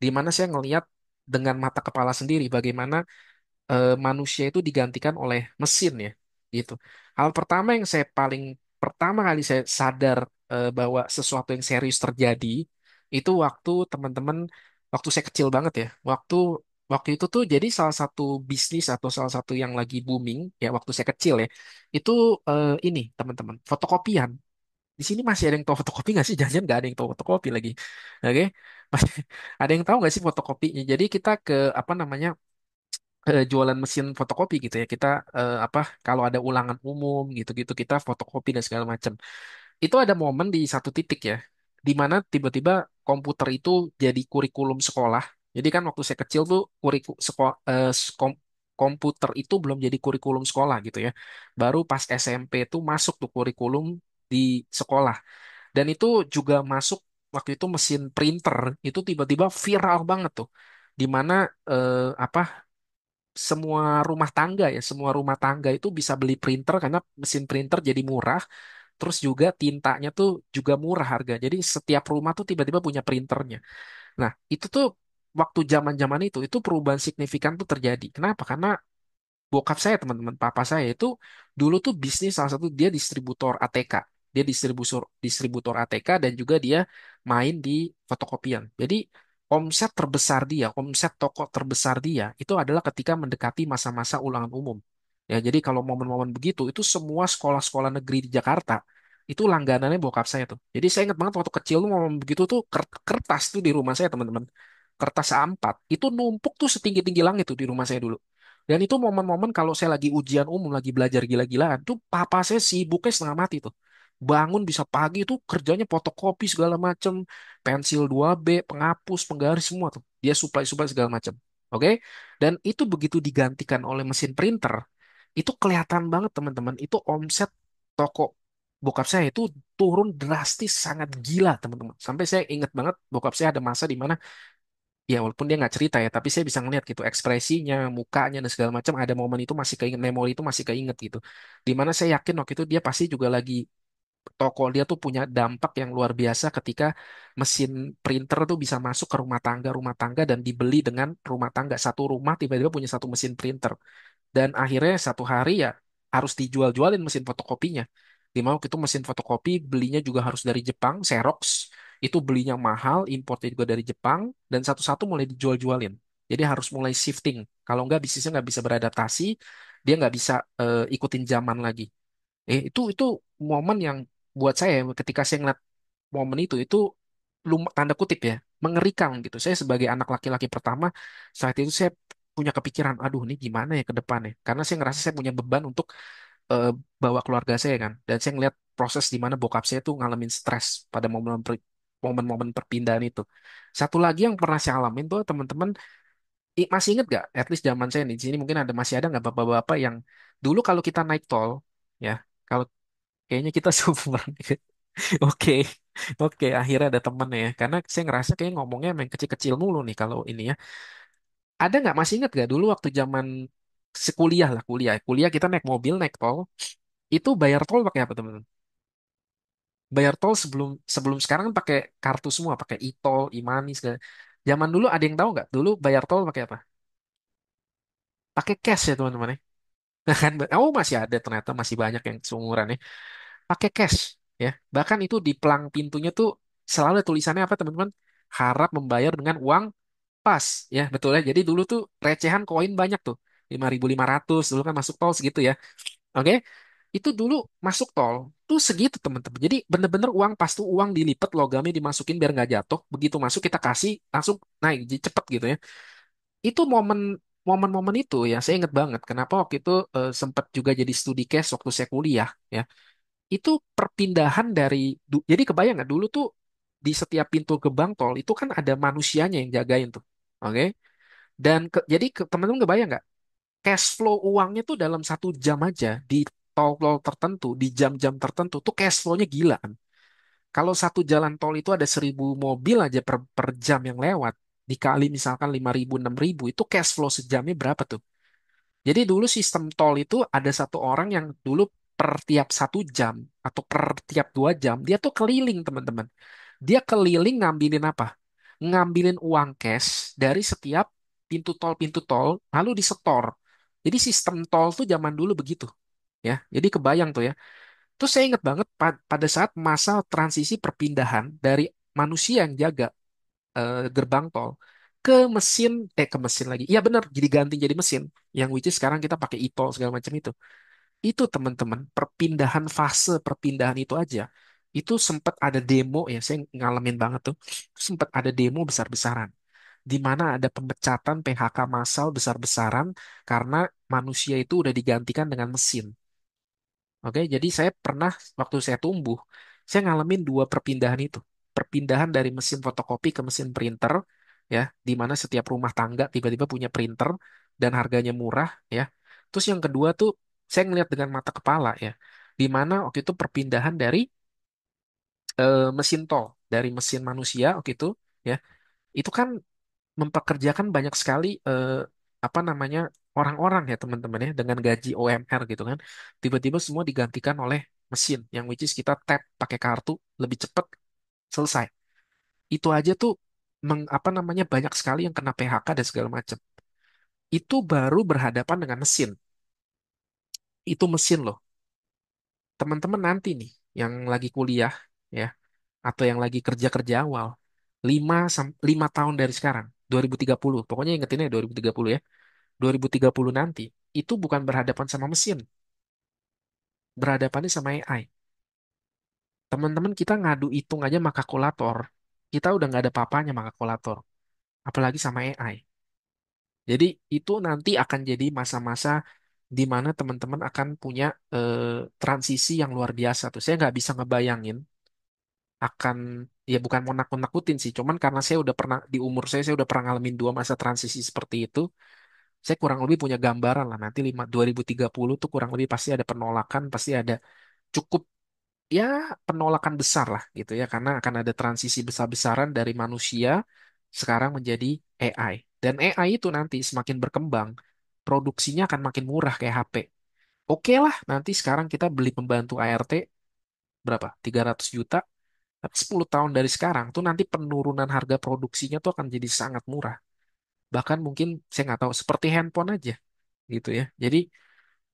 di mana saya ngelihat dengan mata kepala sendiri bagaimana manusia itu digantikan oleh mesin ya gitu. Hal pertama yang saya paling pertama kali saya sadar bahwa sesuatu yang serius terjadi itu waktu teman-teman waktu saya kecil banget ya. Waktu waktu itu tuh jadi salah satu bisnis atau salah satu yang lagi booming ya waktu saya kecil ya. Itu ini teman-teman fotokopian. Di sini masih ada yang tahu fotokopi nggak sih? Jangan nggak ada yang tahu fotokopi lagi. Oke, Masih ada yang tahu nggak sih fotokopinya? Jadi kita ke apa namanya jualan mesin fotokopi gitu ya. Kita apa kalau ada ulangan umum gitu-gitu kita fotokopi dan segala macam. Itu ada momen di satu titik ya, di mana tiba-tiba komputer itu jadi kurikulum sekolah. Jadi kan waktu saya kecil tuh komputer itu belum jadi kurikulum sekolah gitu ya. Baru pas SMP itu masuk tuh kurikulum di sekolah. Dan itu juga masuk waktu itu mesin printer itu tiba-tiba viral banget tuh. Di mana apa semua rumah tangga ya, semua rumah tangga itu bisa beli printer karena mesin printer jadi murah, terus juga tintanya tuh juga murah harga. Jadi setiap rumah tuh tiba-tiba punya printernya. Nah, itu tuh waktu zaman-zaman itu perubahan signifikan tuh terjadi. Kenapa? Karena bokap saya teman-teman papa saya itu dulu tuh bisnis salah satu dia distributor ATK, dia distributor ATK dan juga dia main di fotokopian. Jadi omset toko terbesar dia itu adalah ketika mendekati masa-masa ulangan umum. Ya, jadi kalau momen-momen begitu itu semua sekolah-sekolah negeri di Jakarta itu langganannya bokap saya tuh. Jadi saya ingat banget waktu kecil tuh momen begitu tuh kertas tuh di rumah saya teman-teman. Kertas A4 itu numpuk tuh setinggi-tinggi langit tuh di rumah saya dulu. Dan itu momen-momen kalau saya lagi ujian umum, lagi belajar gila-gilaan, tuh papa saya sibuknya setengah mati tuh. Bangun bisa pagi tuh kerjanya fotokopi segala macem, pensil 2B, penghapus, penggaris semua tuh. Dia supply-supply segala macem. Oke? Dan itu begitu digantikan oleh mesin printer, itu kelihatan banget teman-teman. Itu omset toko bokap saya itu turun drastis sangat gila teman-teman. Sampai saya ingat banget bokap saya ada masa di mana ya walaupun dia nggak cerita ya, tapi saya bisa ngeliat gitu ekspresinya, mukanya dan segala macam. Ada momen itu masih keinget, memori itu masih keinget gitu. Dimana saya yakin waktu itu dia pasti juga lagi toko dia tuh punya dampak yang luar biasa ketika mesin printer tuh bisa masuk ke rumah tangga dan dibeli dengan rumah tangga satu rumah tiba-tiba punya satu mesin printer. Dan akhirnya satu hari ya harus dijual-jualin mesin fotokopinya. Di mana waktu itu mesin fotokopi belinya juga harus dari Jepang, Xerox. Itu belinya mahal, importnya juga dari Jepang. Dan satu-satu mulai dijual-jualin. Jadi harus mulai shifting. Kalau nggak bisnisnya nggak bisa beradaptasi, dia nggak bisa ikutin zaman lagi. Itu momen yang buat saya ketika saya ngeliat momen itu tanda kutip ya mengerikan gitu. Saya sebagai anak laki-laki pertama saat itu saya punya kepikiran, aduh ini gimana ya ke depannya? Karena saya ngerasa saya punya beban untuk eh, bawa keluarga saya kan. Dan saya ngeliat proses di mana bokap saya tuh ngalamin stres pada momen-momen perpindahan itu. Satu lagi yang pernah saya alamin tuh teman-teman masih inget gak? At least zaman saya nih di sini mungkin masih ada nggak bapak-bapak yang dulu kalau kita naik tol ya kalau kayaknya kita seumuran. Oke, oke. Akhirnya ada temen ya. Karena saya ngerasa kayak ngomongnya main kecil-kecil mulu nih kalau ini ya. Ada nggak? Masih ingat gak dulu waktu zaman sekuliah lah kuliah. Kuliah kita naik mobil, naik tol. Itu bayar tol pakai apa teman-teman? Bayar tol sebelum sebelum sekarang kan pakai kartu semua, pakai e-tol, e-money segala. Zaman dulu ada yang tahu nggak? Dulu bayar tol pakai apa? Pakai cash ya teman-teman ya. Kan? Oh masih ada ternyata masih banyak yang seumuran ya. pakai cash ya. Bahkan itu di pelang pintunya tuh selalu ada tulisannya apa teman-teman? Harap membayar dengan uang pas ya, betul ya. Jadi dulu tuh recehan koin banyak tuh. 5.500 dulu kan masuk tol segitu ya. Oke. Itu dulu masuk tol tuh segitu teman-teman. Jadi bener-bener uang pas tuh uang dilipat logamnya dimasukin biar nggak jatuh. Begitu masuk kita kasih langsung naik jadi cepet gitu ya. Itu momen-momen itu ya saya inget banget. Kenapa waktu itu sempat juga jadi studi case waktu saya kuliah ya. Itu perpindahan dari jadi kebayang nggak dulu tuh di setiap pintu gerbang tol itu kan ada manusianya yang jagain tuh. Oke. Dan jadi teman-teman kebayang nggak cash flow uangnya tuh dalam 1 jam aja di tol-tol tertentu, di jam-jam tertentu tuh cash flow-nya gila kan. Kalau satu jalan tol itu ada 1.000 mobil aja per jam yang lewat, dikali misalkan 5.000, 6.000, itu cash flow sejamnya berapa tuh? Jadi dulu sistem tol itu ada satu orang yang dulu per tiap 1 jam atau per tiap 2 jam, dia tuh keliling teman-teman. Dia keliling ngambilin apa? Ngambilin uang cash dari setiap pintu tol, lalu disetor. Jadi sistem tol tuh zaman dulu begitu, ya. Jadi kebayang tuh ya. Terus saya ingat banget pada saat masa transisi perpindahan dari manusia yang jaga gerbang tol ke mesin, ke mesin lagi. Iya benar, jadi ganti jadi mesin. Yang which is sekarang kita pakai e-tol segala macam itu. Itu teman-teman, perpindahan fase perpindahan itu aja. Itu sempat ada demo ya, saya ngalamin banget tuh. Sempat ada demo besar-besaran di mana ada pemecatan PHK massal besar-besaran karena manusia itu udah digantikan dengan mesin. Oke, jadi saya pernah waktu saya tumbuh, saya ngalamin dua perpindahan itu. Perpindahan dari mesin fotokopi ke mesin printer, ya, di mana setiap rumah tangga tiba-tiba punya printer dan harganya murah, ya. Terus yang kedua tuh saya ngelihat dengan mata kepala, ya, di mana waktu itu perpindahan dari mesin tol, dari mesin manusia waktu ya, itu kan mempekerjakan banyak sekali apa namanya orang-orang ya teman-teman ya dengan gaji OMR gitu kan tiba-tiba semua digantikan oleh mesin yang which is kita tap pakai kartu lebih cepat selesai itu aja tuh apa namanya banyak sekali yang kena PHK dan segala macam itu baru berhadapan dengan mesin itu mesin loh teman-teman nanti nih yang lagi kuliah ya atau yang lagi kerja-kerja awal 5 tahun dari sekarang 2030 pokoknya ingetin ya 2030 ya 2030 nanti itu bukan berhadapan sama mesin, berhadapannya sama AI. Teman-teman kita ngadu hitung aja sama kalkulator, kita udah nggak ada papanya sama kalkulator, apalagi sama AI. Jadi itu nanti akan jadi masa-masa di mana teman-teman akan punya transisi yang luar biasa tuh. Saya nggak bisa ngebayangin akan ya bukan mau nakut-nakutin sih, cuman karena saya udah pernah di umur saya udah pernah ngalamin dua masa transisi seperti itu. Saya kurang lebih punya gambaran lah nanti 2030 tuh kurang lebih pasti ada penolakan, pasti ada cukup ya penolakan besar lah gitu ya karena akan ada transisi besar-besaran dari manusia sekarang menjadi AI. Dan AI itu nanti semakin berkembang, produksinya akan makin murah kayak HP. Oke lah, nanti sekarang kita beli pembantu ART berapa? 300 juta. Tapi 10 tahun dari sekarang tuh nanti penurunan harga produksinya tuh akan jadi sangat murah. Bahkan mungkin saya nggak tahu seperti handphone aja gitu ya. Jadi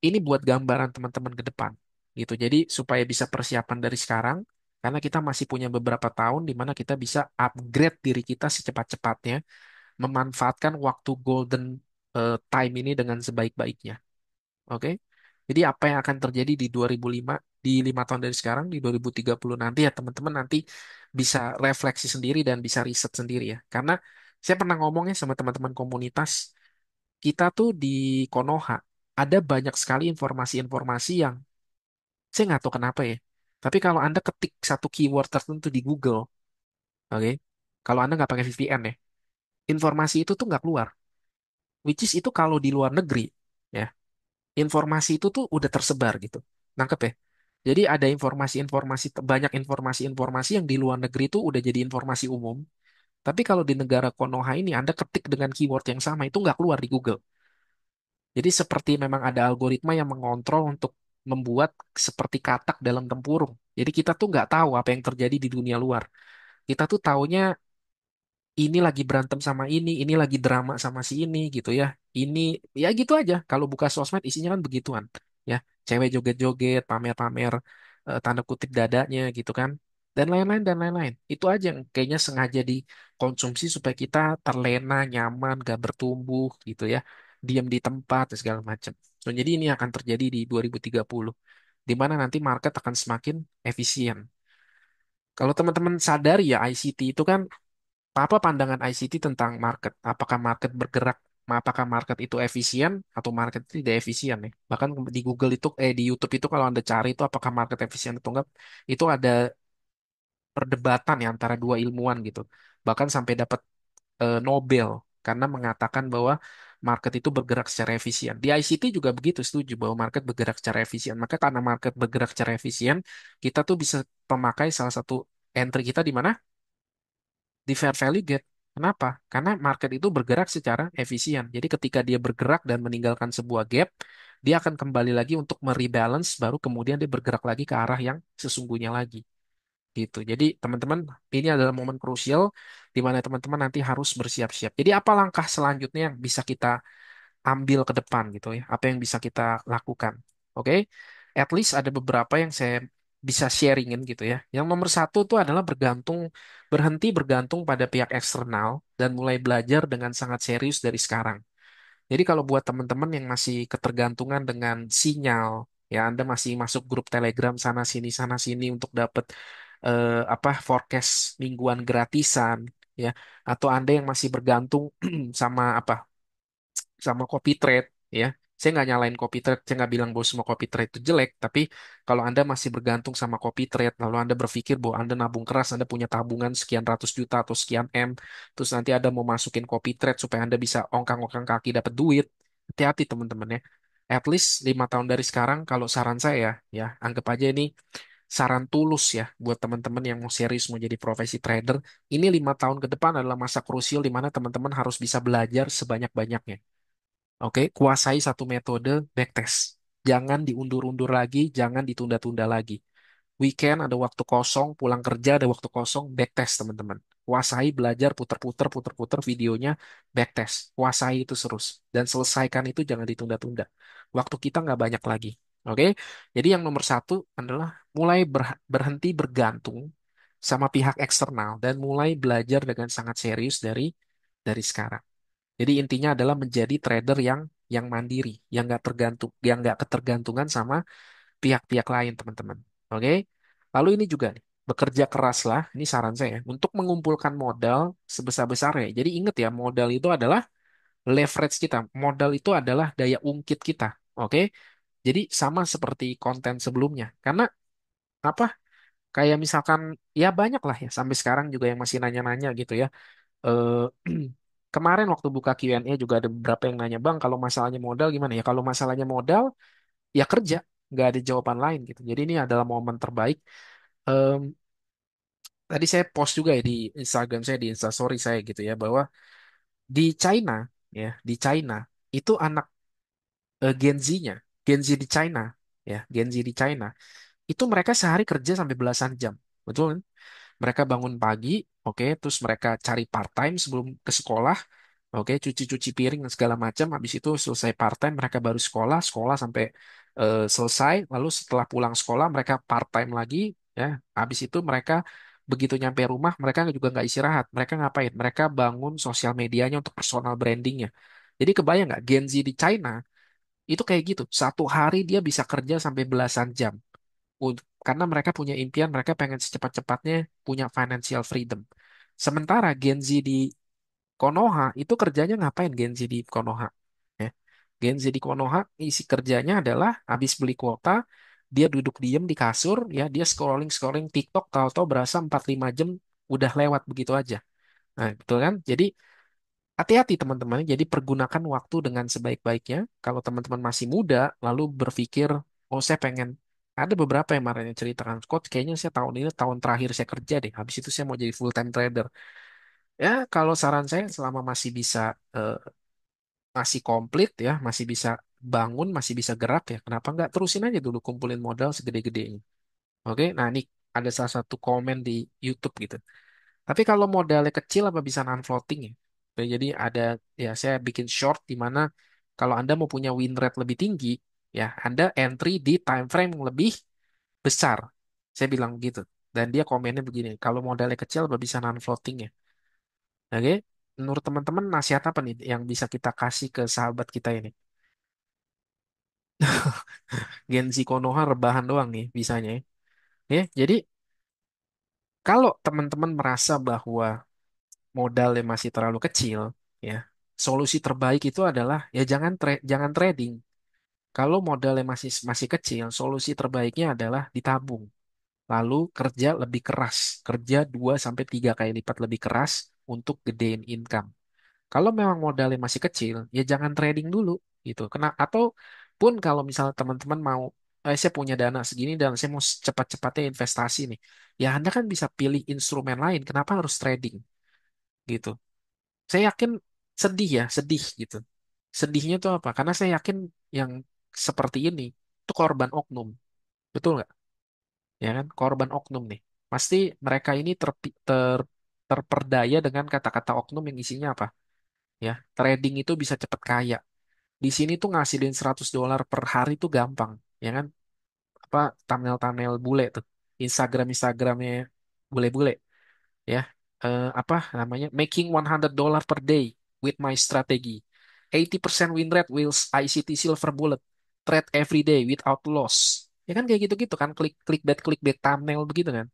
ini buat gambaran teman-teman ke depan gitu. Jadi supaya bisa persiapan dari sekarang karena kita masih punya beberapa tahun di mana kita bisa upgrade diri kita secepat-cepatnya, memanfaatkan waktu golden time ini dengan sebaik-baiknya. Oke? Jadi apa yang akan terjadi di 2005 di 5 tahun dari sekarang di 2030 nanti ya teman-teman nanti bisa refleksi sendiri dan bisa riset sendiri ya. Karena saya pernah ngomongnya sama teman-teman komunitas kita tuh di Konoha ada banyak sekali informasi-informasi yang saya nggak tahu kenapa ya. Tapi kalau Anda ketik satu keyword tertentu di Google, oke, kalau Anda nggak pakai VPN ya, informasi itu tuh nggak keluar. Which is itu kalau di luar negeri, ya, informasi itu tuh udah tersebar gitu. Nangkep ya? Jadi ada informasi-informasi, banyak informasi-informasi yang di luar negeri itu udah jadi informasi umum. Tapi kalau di negara Konoha ini, Anda ketik dengan keyword yang sama, itu nggak keluar di Google. Jadi seperti memang ada algoritma yang mengontrol untuk membuat seperti katak dalam tempurung. Jadi kita tuh nggak tahu apa yang terjadi di dunia luar. Kita tuh taunya ini lagi berantem sama ini lagi drama sama si ini gitu ya. Ini ya gitu aja. Kalau buka sosmed isinya kan begituan. Ya, cewek joget-joget, pamer-pamer. tanda kutip dadanya gitu kan. Dan lain-lain dan lain-lain. Itu aja yang kayaknya sengaja dikonsumsi supaya kita terlena, nyaman, gak bertumbuh gitu ya. Diam di tempat dan segala macam. So, jadi ini akan terjadi di 2030 di mana nanti market akan semakin efisien. Kalau teman-teman sadari ya ICT itu kan apa pandangan ICT tentang market? Apakah market bergerak? Apakah market itu efisien atau market itu tidak efisien ya? Bahkan di Google itu, di YouTube itu kalau Anda cari itu apakah market efisien atau enggak, itu ada perdebatan ya antara dua ilmuwan gitu. Bahkan sampai dapat Nobel karena mengatakan bahwa market itu bergerak secara efisien. Di ICT juga begitu setuju bahwa market bergerak secara efisien. Maka karena market bergerak secara efisien, kita tuh bisa pemakai salah satu entry kita di mana? Di fair value gap. Kenapa? Karena market itu bergerak secara efisien. Jadi ketika dia bergerak dan meninggalkan sebuah gap, dia akan kembali lagi untuk merebalance, baru kemudian dia bergerak lagi ke arah yang sesungguhnya lagi. Gitu. Jadi teman-teman, ini adalah momen krusial di mana teman-teman nanti harus bersiap-siap. Jadi apa langkah selanjutnya yang bisa kita ambil ke depan gitu ya? Apa yang bisa kita lakukan? Oke, At least ada beberapa yang saya bisa sharingin gitu ya. Yang nomor satu itu adalah berhenti bergantung pada pihak eksternal dan mulai belajar dengan sangat serius dari sekarang. Jadi kalau buat teman-teman yang masih ketergantungan dengan sinyal, ya Anda masih masuk grup Telegram sana sini untuk dapat apa forecast mingguan gratisan, ya, atau Anda yang masih bergantung sama apa sama copy trade, ya. Saya nggak nyalain copy trade, saya nggak bilang bahwa semua copy trade itu jelek, tapi kalau Anda masih bergantung sama copy trade, lalu Anda berpikir bahwa Anda nabung keras, Anda punya tabungan sekian ratus juta atau sekian M, terus nanti Anda mau masukin copy trade supaya Anda bisa ongkang-ongkang kaki dapat duit, hati-hati teman-teman ya. At least 5 tahun dari sekarang, kalau saran saya, ya, anggap aja ini saran tulus ya buat teman-teman yang mau serius mau jadi profesi trader. Ini 5 tahun ke depan adalah masa krusial di mana teman-teman harus bisa belajar sebanyak-banyaknya. Oke, kuasai satu metode backtest. Jangan diundur-undur lagi, jangan ditunda-tunda lagi. Weekend ada waktu kosong, pulang kerja ada waktu kosong, backtest teman-teman. Kuasai belajar puter-puter, puter-puter videonya, backtest. Kuasai itu terus. Dan selesaikan itu jangan ditunda-tunda. Waktu kita nggak banyak lagi. Oke, jadi yang nomor satu adalah mulai berhenti bergantung sama pihak eksternal dan mulai belajar dengan sangat serius dari sekarang. Jadi intinya adalah menjadi trader yang mandiri, yang nggak ketergantungan sama pihak-pihak lain, teman-teman. Oke? Lalu ini juga nih, bekerja keraslah, ini saran saya, untuk mengumpulkan modal sebesar-besarnya. Jadi ingat ya, modal itu adalah leverage kita. Modal itu adalah daya ungkit kita. Oke? Jadi sama seperti konten sebelumnya. Karena apa? Kayak misalkan ya banyak lah ya sampai sekarang juga yang masih nanya-nanya gitu ya. eh Kemarin waktu buka Q&A juga ada beberapa yang nanya, Bang, kalau masalahnya modal gimana ya? Kalau masalahnya modal, ya kerja, nggak ada jawaban lain gitu. Jadi ini adalah momen terbaik. Em, Tadi saya post juga ya di Instagram saya, di Instastory saya gitu ya, bahwa di China, ya, di China, itu anak Gen Z-nya, Gen Z di China, ya, Gen Z di China, itu mereka sehari kerja sampai belasan jam. Betul kan? Mereka bangun pagi, oke, terus mereka cari part-time sebelum ke sekolah. Oke, cuci-cuci piring dan segala macam. Habis itu selesai part-time, mereka baru sekolah, sekolah sampai selesai. Lalu setelah pulang sekolah, mereka part-time lagi. Ya, habis itu mereka begitu nyampe rumah, mereka juga nggak istirahat. Mereka ngapain? Mereka bangun sosial medianya untuk personal brandingnya. Jadi kebayang nggak Gen Z di China itu kayak gitu. Satu hari dia bisa kerja sampai belasan jam. Karena mereka punya impian, mereka pengen secepat-cepatnya punya financial freedom. Sementara Gen Z di Konoha itu kerjanya ngapain Gen Z di Konoha? Ya. Gen Z di Konoha isi kerjanya adalah habis beli kuota, dia duduk diem di kasur, ya dia scrolling TikTok, tahu-tahu berasa 4-5 jam udah lewat begitu aja. Nah, betul kan? Jadi hati-hati teman-teman. Jadi pergunakan waktu dengan sebaik-baiknya. Kalau teman-teman masih muda, lalu berpikir, oh saya pengen ada beberapa yang kemarin yang ceritakan, coach, kayaknya saya tahun ini tahun terakhir saya kerja deh. Habis itu saya mau jadi full time trader. Ya, kalau saran saya selama masih bisa eh, masih komplit ya, masih bisa bangun, masih bisa gerak ya, kenapa nggak terusin aja dulu kumpulin modal segede-gedenya. Oke, nah ini ada salah satu komen di YouTube gitu. Tapi kalau modalnya kecil apa bisa non-floating ya? Oke, jadi ada ya saya bikin short di mana kalau Anda mau punya win rate lebih tinggi, ya Anda entry di time frame yang lebih besar. Saya bilang gitu. Dan dia komennya begini, kalau modalnya kecil bisa non floating ya. Oke, menurut teman-teman nasihat apa nih yang bisa kita kasih ke sahabat kita ini? Genzi Konoha rebahan doang nih bisanya ya. Ya, jadi kalau teman-teman merasa bahwa modalnya masih terlalu kecil, ya, solusi terbaik itu adalah ya jangan trading. Kalau modalnya masih masih kecil, solusi terbaiknya adalah ditabung. Lalu kerja lebih keras, kerja 2 sampai 3 kali lipat lebih keras untuk gedein income. Kalau memang modalnya masih kecil, ya jangan trading dulu gitu. Atau pun kalau misalnya teman-teman mau, saya punya dana segini dan saya mau cepat-cepatnya investasi nih. Ya Anda kan bisa pilih instrumen lain. Kenapa harus trading gitu? Saya yakin sedih ya, sedih gitu. Sedihnya tuh apa? Karena saya yakin yang seperti ini itu korban oknum. Betul nggak? Ya kan? Korban oknum nih. Pasti mereka ini terperdaya dengan kata-kata oknum yang isinya apa? Ya, trading itu bisa cepet kaya. Di sini tuh ngasilin $100 per hari tuh gampang, ya kan? Apa thumbnail-thumbnail bule tuh, Instagramnya bule-bule, ya. Apa namanya? Making $100 per day with my strategy. 80% win rate with ICT silver bullet. Trade every day without loss. Ya kan kayak gitu-gitu kan, klik thumbnail begitu kan,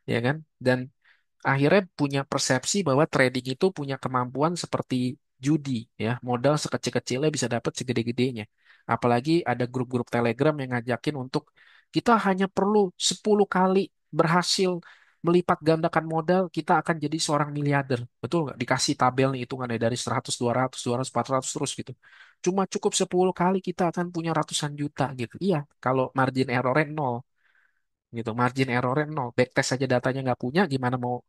ya kan? Dan akhirnya punya persepsi bahwa trading itu punya kemampuan seperti judi ya, modal sekecil-kecilnya bisa dapat segede-gedenya. Apalagi ada grup-grup Telegram yang ngajakin untuk kita hanya perlu 10 kali berhasil melipat gandakan modal, kita akan jadi seorang miliarder. Betul nggak? Dikasih tabel nih hitungannya dari 100, 200, 200, 400 terus gitu. Cuma cukup 10 kali kita akan punya ratusan juta gitu. Iya, kalau margin errornya nol gitu. Margin errornya nol. Backtest saja datanya nggak punya, gimana mau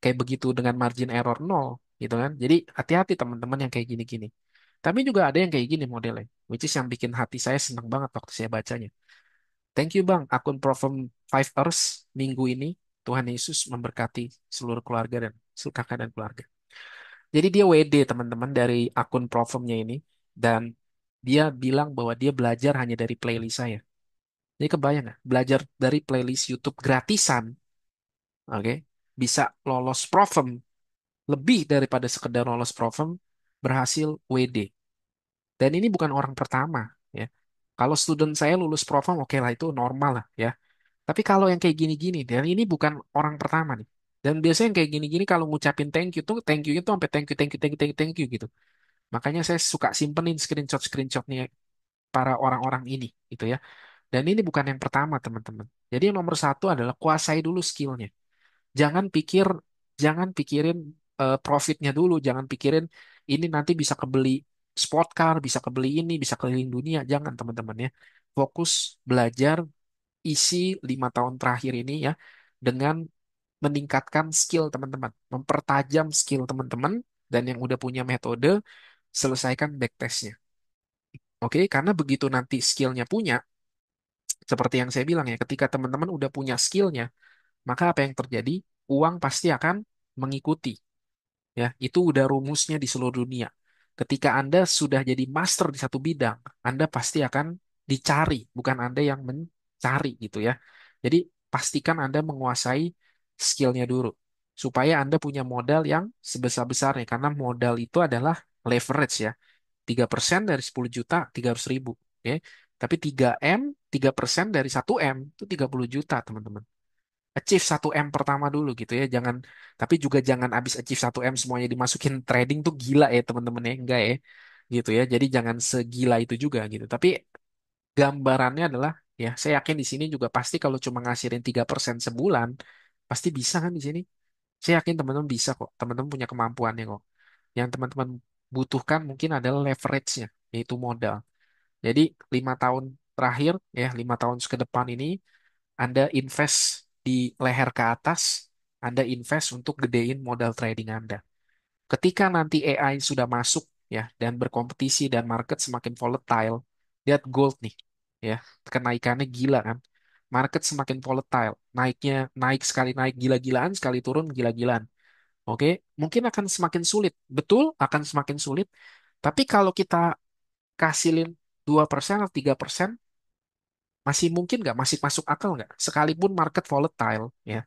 kayak begitu dengan margin error nol gitu kan. Jadi hati-hati teman-teman yang kayak gini-gini. Tapi juga ada yang kayak gini modelnya, which is yang bikin hati saya senang banget waktu saya bacanya. Thank you Bang, akun Profem 5 Earth minggu ini. Tuhan Yesus memberkati seluruh keluarga dan seluruh kakak dan keluarga. Jadi dia WD teman-teman dari akun Profemnya ini. Dan dia bilang bahwa dia belajar hanya dari playlist saya. Jadi kebayang nggak? Belajar dari playlist YouTube gratisan, oke, bisa lolos Profem lebih daripada sekedar lolos Profem, berhasil WD. Dan ini bukan orang pertama, ya. Kalau student saya lulus Profem, oke lah itu normal lah, ya. Tapi kalau yang kayak gini-gini, dan ini bukan orang pertama nih. Dan biasanya yang kayak gini-gini kalau ngucapin thank you tuh, thank you-nya tuh sampai thank you, thank you, thank you, thank you, thank you gitu. Makanya saya suka simpenin screenshot-screenshotnya para orang-orang ini, gitu ya. Dan ini bukan yang pertama, teman-teman. Jadi yang nomor satu adalah kuasai dulu skillnya. Jangan pikir, jangan pikirin profitnya dulu, jangan pikirin ini nanti bisa kebeli sport car, bisa kebeli ini, bisa keliling dunia. Jangan teman-teman ya. Fokus belajar isi 5 tahun terakhir ini ya dengan meningkatkan skill teman-teman, mempertajam skill teman-teman dan yang udah punya metode selesaikan backtestnya. Oke, karena begitu nanti skillnya punya, seperti yang saya bilang ya, ketika teman-teman udah punya skillnya, maka apa yang terjadi? Uang pasti akan mengikuti. Ya, itu udah rumusnya di seluruh dunia. Ketika Anda sudah jadi master di satu bidang, Anda pasti akan dicari, bukan Anda yang mencari gitu ya. Jadi pastikan Anda menguasai skillnya dulu, supaya Anda punya modal yang sebesar-besarnya, karena modal itu adalah leverage ya. 3% dari 10 juta, 300.000. Ya. Tapi 3M, 3% dari 1M, itu 30 juta teman-teman. Achieve 1M pertama dulu gitu ya. Jangan, tapi juga jangan habis achieve 1M semuanya dimasukin trading tuh gila ya teman-teman ya. Enggak ya. Gitu ya. Jadi jangan segila itu juga gitu. Tapi gambarannya adalah ya saya yakin di sini juga pasti kalau cuma ngasihin 3% sebulan pasti bisa kan di sini. Saya yakin teman-teman bisa kok. Teman-teman punya kemampuannya kok. Yang teman-teman butuhkan mungkin adalah leverage-nya, yaitu modal. Jadi 5 tahun terakhir ya 5 tahun ke depan ini anda invest di leher ke atas, Anda invest untuk gedein modal trading Anda. Ketika nanti AI sudah masuk ya dan berkompetisi dan market semakin volatile, lihat gold nih ya, kenaikannya gila kan. Market semakin volatile, naik sekali naik gila-gilaan, sekali turun gila-gilaan. Oke, mungkin akan semakin sulit. Betul, akan semakin sulit. Tapi kalau kita kasilin 2% atau 3%, Masih mungkin nggak? Masih masuk akal nggak? Sekalipun market volatile, ya.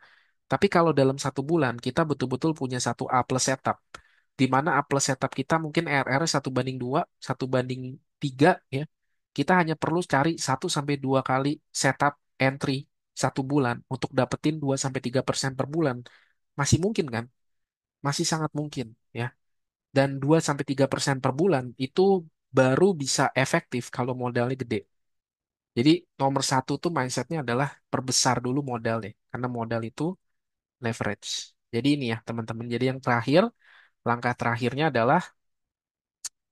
Tapi kalau dalam 1 bulan kita betul-betul punya satu A plus setup, di mana A plus setup kita mungkin RR 1:2, 1:3, ya. Kita hanya perlu cari 1 sampai 2 kali setup entry 1 bulan untuk dapetin 2 sampai 3% per bulan. Masih mungkin kan? Masih sangat mungkin, ya. Dan 2 sampai 3% per bulan itu baru bisa efektif kalau modalnya gede. Jadi nomor satu tuh mindsetnya adalah perbesar dulu modal deh, karena modal itu leverage. Jadi ini ya teman-teman. Jadi yang terakhir, langkah terakhirnya adalah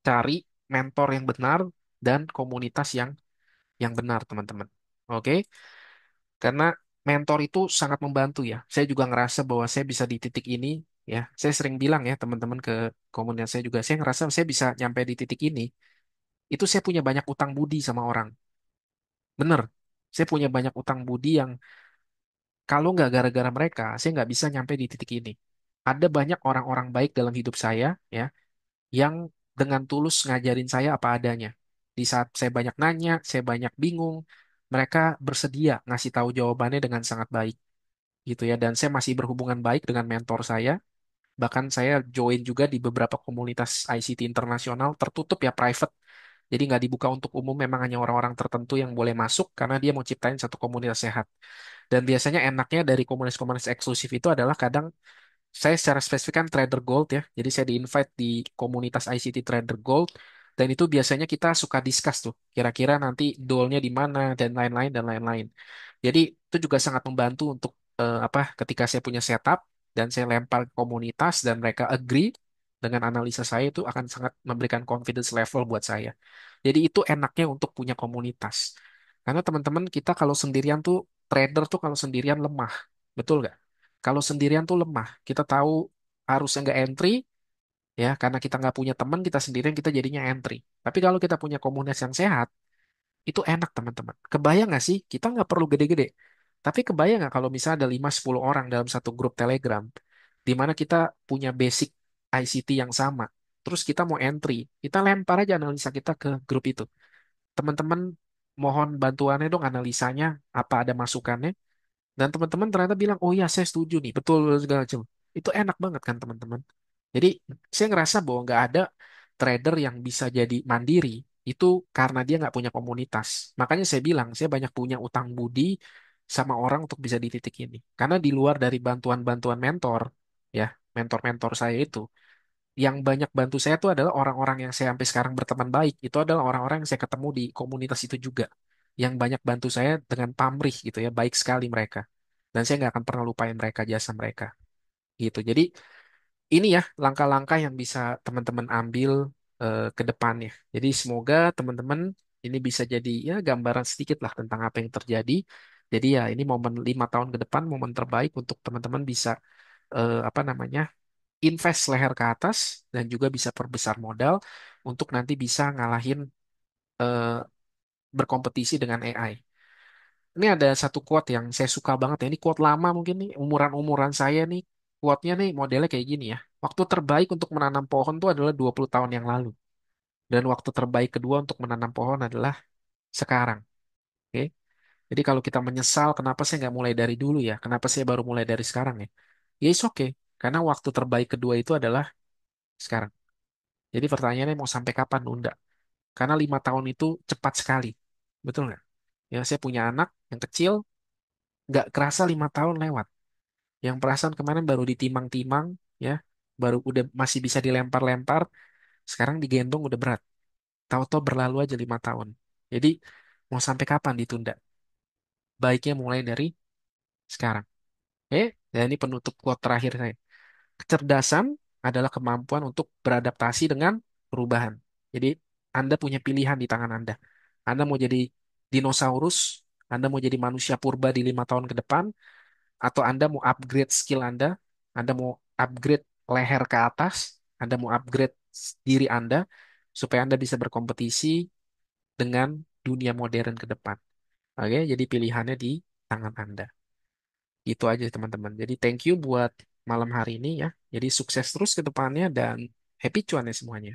cari mentor yang benar dan komunitas yang benar teman-teman. Oke? Karena mentor itu sangat membantu ya. Saya juga ngerasa bahwa saya bisa di titik ini ya. Saya sering bilang ya teman-teman ke komunitas saya juga. Saya ngerasa saya bisa nyampe di titik ini. Itu saya punya banyak utang budi sama orang. Bener. Saya punya banyak utang budi yang kalau nggak gara-gara mereka, saya nggak bisa nyampe di titik ini. Ada banyak orang-orang baik dalam hidup saya, ya, yang dengan tulus ngajarin saya apa adanya. Di saat saya banyak nanya, saya banyak bingung, mereka bersedia ngasih tahu jawabannya dengan sangat baik, gitu ya. Dan saya masih berhubungan baik dengan mentor saya. Bahkan saya join juga di beberapa komunitas ICT internasional, tertutup ya, private. Jadi nggak dibuka untuk umum, memang hanya orang-orang tertentu yang boleh masuk karena dia mau ciptain satu komunitas sehat. Dan biasanya enaknya dari komunitas-komunitas eksklusif itu adalah kadang saya secara spesifik kan trader gold ya. Jadi saya di-invite di komunitas ICT trader gold dan itu biasanya kita suka discuss tuh. Kira-kira nanti goalnya di mana dan lain-lain dan lain-lain. Jadi itu juga sangat membantu untuk apa ketika saya punya setup dan saya lempar ke komunitas dan mereka agree dengan analisa saya itu akan sangat memberikan confidence level buat saya. Jadi itu enaknya untuk punya komunitas. Karena teman-teman kita kalau sendirian tuh trader tuh kalau sendirian lemah. Betul nggak? Kalau sendirian tuh lemah. Kita tahu harusnya nggak entry, ya karena kita nggak punya teman, kita sendirian kita jadinya entry. Tapi kalau kita punya komunitas yang sehat, itu enak teman-teman. Kebayang nggak sih? Kita nggak perlu gede-gede. Tapi kebayang nggak kalau misalnya ada 5-10 orang dalam satu grup Telegram, di mana kita punya basic ICT yang sama, terus kita mau entry, kita lempar aja analisa kita ke grup itu. Teman-teman mohon bantuannya dong analisanya, apa ada masukannya, dan teman-teman ternyata bilang, oh ya saya setuju nih, betul segala macam. Itu enak banget kan teman-teman. Jadi saya ngerasa bahwa nggak ada trader yang bisa jadi mandiri itu karena dia nggak punya komunitas. Makanya saya bilang saya banyak punya utang budi sama orang untuk bisa di titik ini. Karena di luar dari bantuan-bantuan mentor, ya mentor-mentor saya itu, yang banyak bantu saya itu adalah orang-orang yang saya sampai sekarang berteman baik. Itu adalah orang-orang yang saya ketemu di komunitas itu juga. Yang banyak bantu saya dengan pamrih gitu ya. Baik sekali mereka. Dan saya nggak akan pernah lupain mereka, jasa mereka. Gitu. Jadi ini ya langkah-langkah yang bisa teman-teman ambil ke depannya. Jadi semoga teman-teman ini bisa jadi ya gambaran sedikit lah tentang apa yang terjadi. Jadi ya ini momen 5 tahun ke depan, momen terbaik untuk teman-teman bisa apa namanya invest leher ke atas dan juga bisa perbesar modal untuk nanti bisa ngalahin eh, berkompetisi dengan AI. Ini ada satu quote yang saya suka banget ya. Ini quote lama mungkin nih, umuran-umuran saya nih. Quote-nya nih modelnya kayak gini ya. Waktu terbaik untuk menanam pohon itu adalah 20 tahun yang lalu. Dan waktu terbaik kedua untuk menanam pohon adalah sekarang. Oke? Jadi kalau kita menyesal kenapa saya nggak mulai dari dulu ya? Kenapa saya baru mulai dari sekarang ya? Ya it's okay. Karena waktu terbaik kedua itu adalah sekarang. Jadi pertanyaannya mau sampai kapan nunda? Karena 5 tahun itu cepat sekali. Betul nggak? Ya saya punya anak yang kecil, nggak kerasa 5 tahun lewat. Yang perasaan kemarin baru ditimang-timang, ya, baru udah masih bisa dilempar-lempar, sekarang digendong udah berat. Tahu-tahu berlalu aja 5 tahun. Jadi mau sampai kapan ditunda? Baiknya mulai dari sekarang. Oke, dan ini penutup quote terakhir saya. Kecerdasan adalah kemampuan untuk beradaptasi dengan perubahan. Jadi Anda punya pilihan di tangan Anda. Anda mau jadi dinosaurus, Anda mau jadi manusia purba di 5 tahun ke depan, atau Anda mau upgrade skill Anda mau upgrade leher ke atas, Anda mau upgrade diri Anda supaya Anda bisa berkompetisi dengan dunia modern ke depan. Oke, jadi pilihannya di tangan Anda. Itu aja teman-teman. Jadi thank you buat malam hari ini ya. Jadi sukses terus ke depannya dan happy cuan ya semuanya.